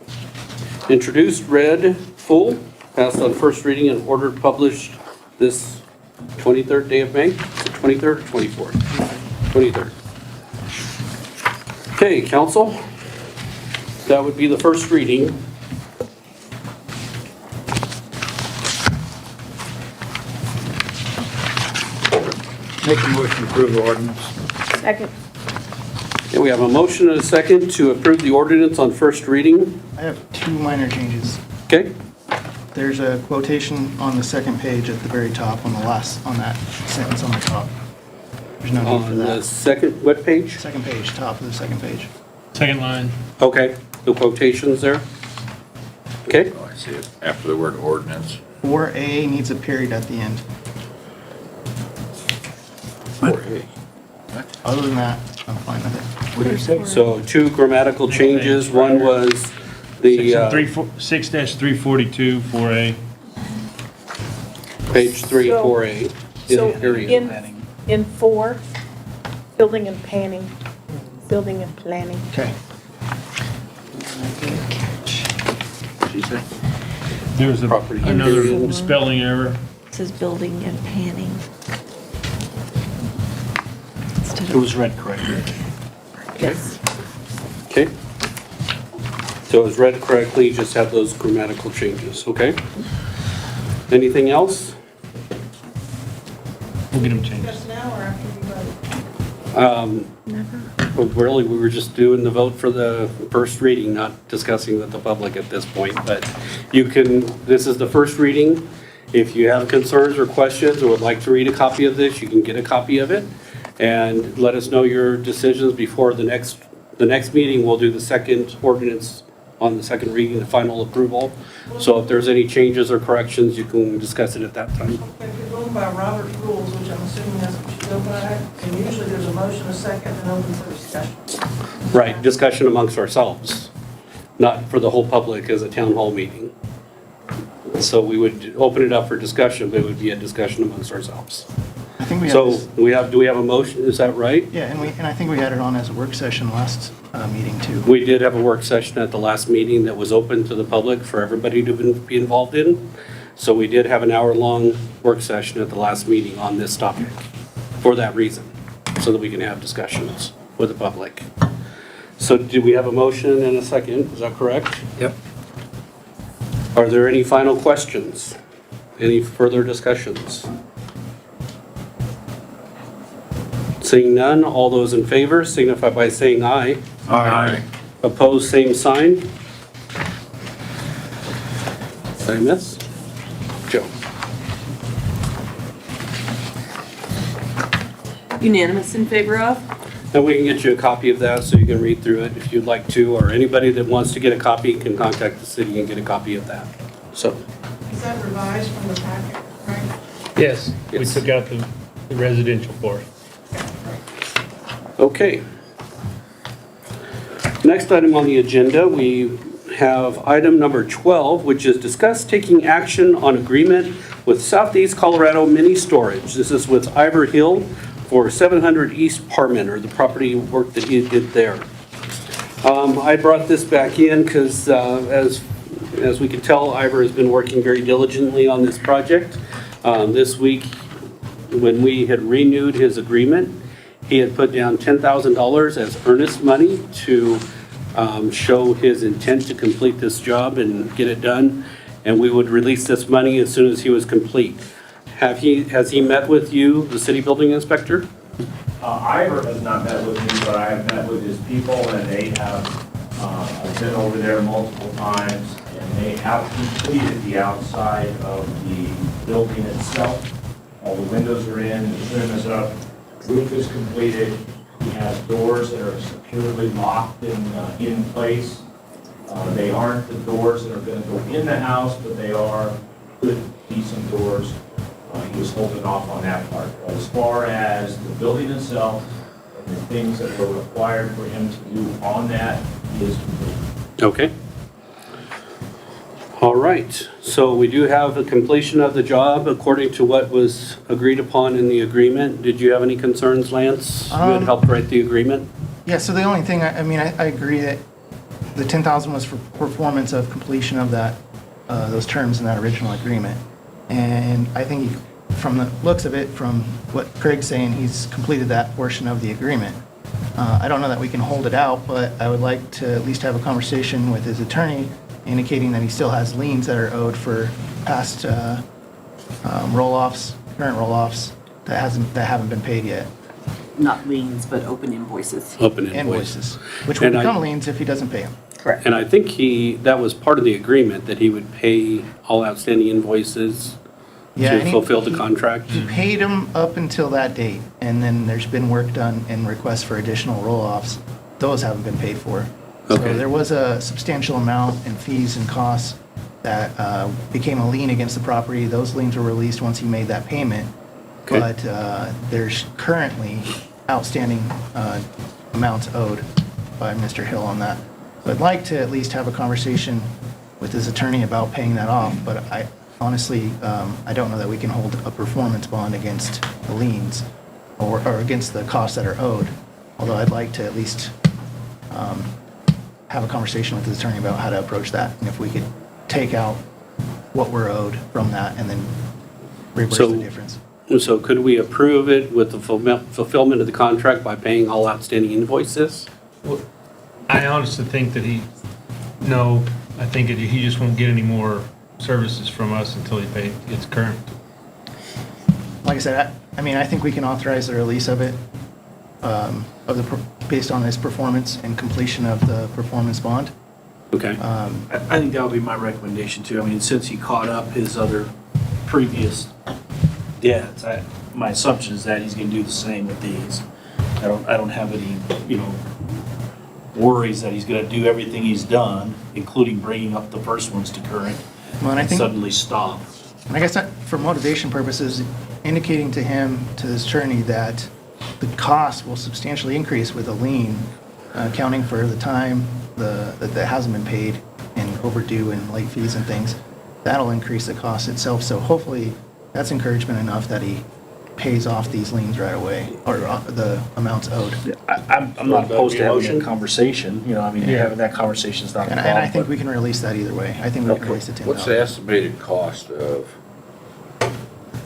Introduced, read, full, passed on first reading and ordered published this 23rd day of May. 23rd or 24th? 23rd. Okay, council, that would be the first reading. Make a motion to approve the ordinance. Second. Okay, we have a motion and a second to approve the ordinance on first reading. I have two minor changes. Okay, There's a quotation on the second page at the very top, on that sentence on the top. There's no need for on the that. second, what page? Second page, top of the second page. Second line. Okay, the quotations there. Okay, Oh, I see it, after the word ordinance. 4A needs a period at the end. 4A. Other than that, I'm fine with it. What did you say? so two grammatical changes. One was the, Section 6-342, 4A. page 3, So- 4A, So in period. in 4, building and planning, building and planning. Okay. She said? There was Property another period. spelling error. It says building and panning. Instead It was read correctly. Yes. Okay. So it's read correctly, just have those grammatical changes, okay? Anything else? We'll get them changed. Just now or after we vote? Well, really, we were just doing the vote for the first reading, not discussing with the public at this point, but you can, this is the first reading. If you have concerns or questions or would like to read a copy of this, you can get a copy of it and let us know your decisions before the next meeting. We'll do the second ordinance on the second reading, the final approval. So if there's any changes or corrections, you can discuss it at that time. If you're going by Robert's rules, which I'm assuming that's what you go by, and usually there's a motion, a second, and open for discussion. Right, discussion amongst ourselves, not for the whole public as a town hall meeting. So we would open it up for discussion, but it would be a discussion amongst ourselves. I think we have So this, do we have a motion, is that right? yeah, and I think we had it on as a work session last meeting too. We did have a work session at the last meeting that was open to the public for everybody to be involved in. So we did have an hour-long work session at the last meeting on this topic for that reason, so that we can have discussions with the public. So do we have a motion and a second? Is that correct? Yep. Are there any final questions? Any further discussions? Seeing none, all those in favor signify by saying aye. Aye. Opposed, same sign. Did I miss? Joe? Unanimous in favor of? And we can get you a copy of that so you can read through it if you'd like to, or anybody that wants to get a copy can contact the city and get a copy of that. So, Is that revised from the packet, right? Yes, we Yes. took out the residential part. okay. Next item on the agenda, we have item number 12, which is discuss taking action on agreement with Southeast Colorado Mini Storage. This is with Ivor Hill for 700 East Parman, or the property work that he did there. I brought this back in because as we can tell, Ivor has been working very diligently on this project. This week, when we had renewed his agreement, he had put down $10,000 as earnest money to show his intent to complete this job and get it done, and we would release this money as soon as he was complete. Has he met with you, the city building inspector? Ivor has not met with me, but I have met with his people, and they have, I've been over there multiple times, and they have completed the outside of the building itself. All the windows are in, the trim is up, roof is completed. He has doors that are securely locked in place. They aren't the doors that are going to go in the house, but they are good, decent doors. He was holding off on that part. But as far as the building itself and the things that were required for him to do on that, he is complete. Okay. All right, so we do have the completion of the job according to what was agreed upon in the agreement. Did you have any concerns, Lance? You had helped write the agreement? Yeah, so the only thing, I mean, I agree that the 10,000 was for performance of completion of that, those terms in that original agreement. And I think he from the looks of it, from what Craig's saying, he's completed that portion of the agreement. I don't know that we can hold it out, but I would like to at least have a conversation with his attorney indicating that he still has liens that are owed for past roll-offs, current roll-offs that haven't been paid yet. Not liens, but open invoices. Open Invoices, which will And I- become liens if he doesn't pay them. Correct. And I think that was part of the agreement, that he would pay all outstanding invoices Yeah, to and he- fulfill the contract. He paid them up until that date, and then there's been work done and requests for additional roll-offs. Those haven't been paid for. Okay. So there was a substantial amount in fees and costs that became a lien against the property. Those liens were released once he made that payment. Okay. But there's currently outstanding amounts owed by Mr. Hill on that. So I'd like to at least have a conversation with his attorney about paying that off, but I honestly, I don't know that we can hold a performance bond against the liens or against the costs that are owed. Although I'd like to at least have a conversation with his attorney about how to approach that, and if we could take out what we're owed from that and then reimburse So- the difference. So could we approve it with the fulfillment of the contract by paying all outstanding invoices? I honestly think that I think he just won't get any more services from us until he gets current. Like I said, I think we can authorize the release of it, based on his performance and completion of the performance bond. Okay. I think that would be my recommendation too. I mean, since he caught up his other previous debts, my assumption is that he's gonna do the same with these. I don't have any, worries that he's gonna do everything he's done, including bringing up the first ones to current, Well, and I and think, suddenly stop. and I guess that for motivation purposes, indicating to him, to his attorney, that the cost will substantially increase with a lien, accounting for the time that hasn't been paid and overdue and late fees and things. That'll increase the cost itself. So hopefully, that's encouragement enough that he pays off these liens right away, or the amounts owed. I'm not That'd opposed be to a having motion? that conversation, having that conversation is not a And problem. I think but- we can release that either way. I think we can Okay. release the 10,000. What's the estimated cost of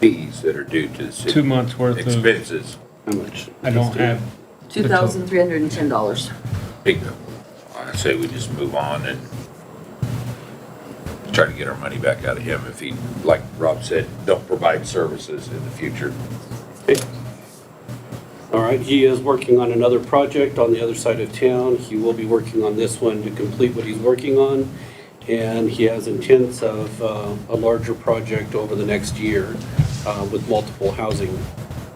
fees that are due to the city? 2 months worth of, Expenses, How much? I don't have, $2,310. big, I say we just move on and try to get our money back out of him if he, like Rob said, don't provide services in the future. Okay. All right, he is working on another project on the other side of town. He will be working on this one to complete what he's working on. And he has intents of a larger project over the next year with multiple housing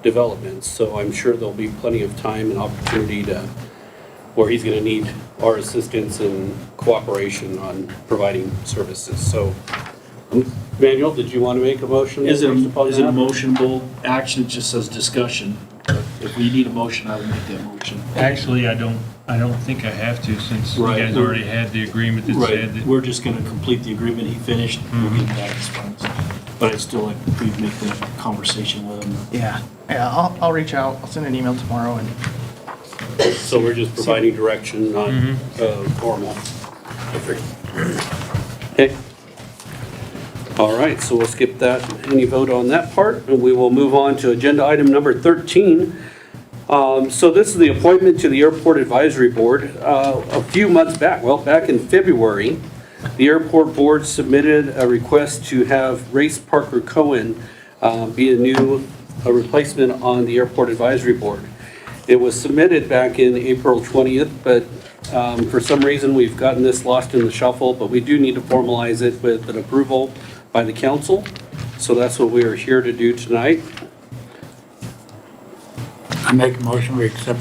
developments. So I'm sure there'll be plenty of time and opportunity where he's going to need our assistance and cooperation on providing services. So, Manuel, did you want to make a motion? Is it based upon a that? motionable action? It just says discussion. If we need a motion, I would make that motion. actually, I don't think I have to, since you Right. guys already had the agreement that said Right, that. we're just gonna complete the agreement he finished, we'll get that expense. But I'd still like to make the conversation with him. Yeah, I'll reach out. I'll send an email tomorrow and So we're just providing direction, not formal. Perfect. Okay. All right, so we'll skip that, any vote on that part, and we will move on to agenda item number 13. So this is the appointment to the Airport Advisory Board. A few months back, back in February, the Airport Board submitted a request to have Race Parker Cohen be a replacement on the Airport Advisory Board. It was submitted back in April 20th, but for some reason, we've gotten this lost in the shuffle, but we do need to formalize it with an approval by the council. So that's what we are here to do tonight. I make a motion, we accept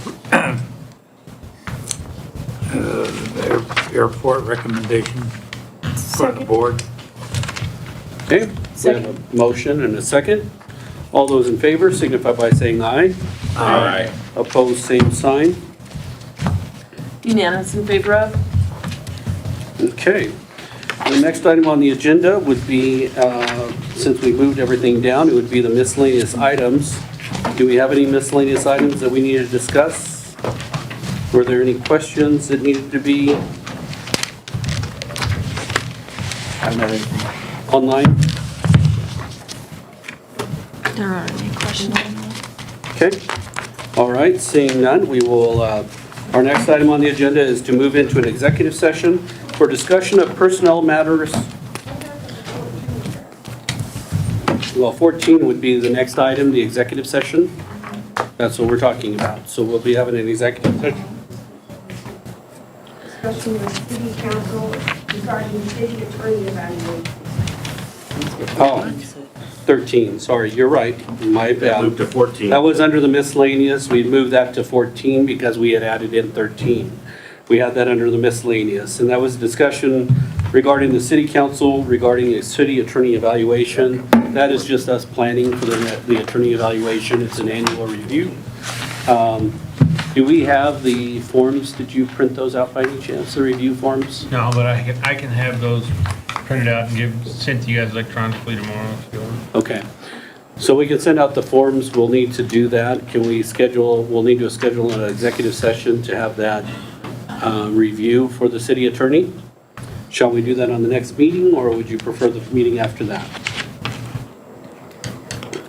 the airport recommendation for the board. Okay, we have a motion and a second. All those in favor signify by saying aye. Aye. Opposed, same sign. Unanimous in favor of? Okay. The next item on the agenda would be, since we moved everything down, it would be the miscellaneous items. Do we have any miscellaneous items that we need to discuss? Were there any questions that needed to be online? There are any questions on that? Okay. All right, seeing none, we will, our next item on the agenda is to move into an executive session for discussion of personnel matters. Well, 14 would be the next item, the executive session. That's what we're talking about. So we'll be having an executive session. Discussion with city council regarding city attorney evaluation. Oh, 13, sorry, you're right, my bad. Move to 14. That was under the miscellaneous, we moved that to 14 because we had added in 13. We had that under the miscellaneous, and that was a discussion regarding the city council, regarding a city attorney evaluation. That is just us planning for the attorney evaluation, it's an annual review. Do we have the forms, did you print those out by any chance, the review forms? No, but I can have those printed out and sent to you guys electronically tomorrow if you want. Okay, so we can send out the forms, we'll need to do that. Can we we'll need to schedule an executive session to have that review for the city attorney? Shall we do that on the next meeting, or would you prefer the meeting after that?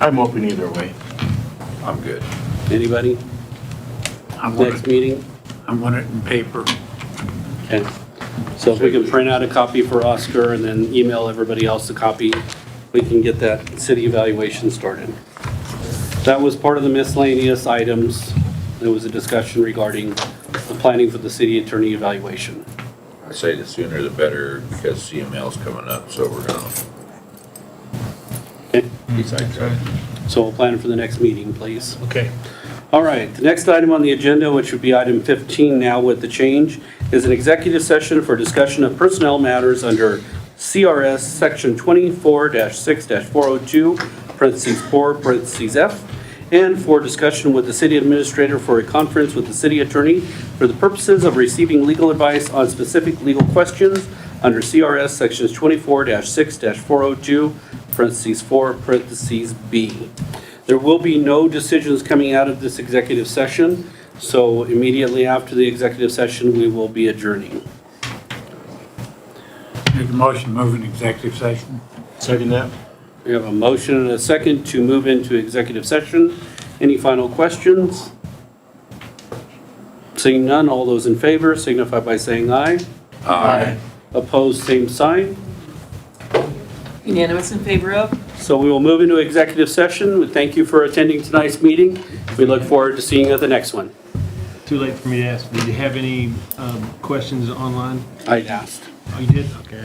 I'm open either way. I'm good. Anybody? Next meeting? I want it in paper. Okay, so if we can print out a copy for Oscar and then email everybody else a copy, we can get that city evaluation started. That was part of the miscellaneous items. There was a discussion regarding the planning for the city attorney evaluation. I say the sooner the better because CML's coming up, so we're gonna. Okay, so we'll plan for the next meeting, please. Okay. All right, the next item on the agenda, which would be item 15 now with the change, is an executive session for discussion of personnel matters under CRS Section 24-6-402, parentheses 4, parentheses F, and for discussion with the city administrator for a conference with the city attorney for the purposes of receiving legal advice on specific legal questions under CRS Sections 24-6-402, parentheses 4, parentheses B. There will be no decisions coming out of this executive session, so immediately after the executive session, we will be adjourning. Make a motion, move in executive session. Second that. We have a motion and a second to move into executive session. Any final questions? Seeing none, all those in favor signify by saying aye. Aye. Opposed, same sign. Unanimous in favor of? So we will move into executive session. We thank you for attending tonight's meeting. We look forward to seeing you at the next one. Too late for me to ask. Did you have any questions online? I asked. Oh, you did? Okay.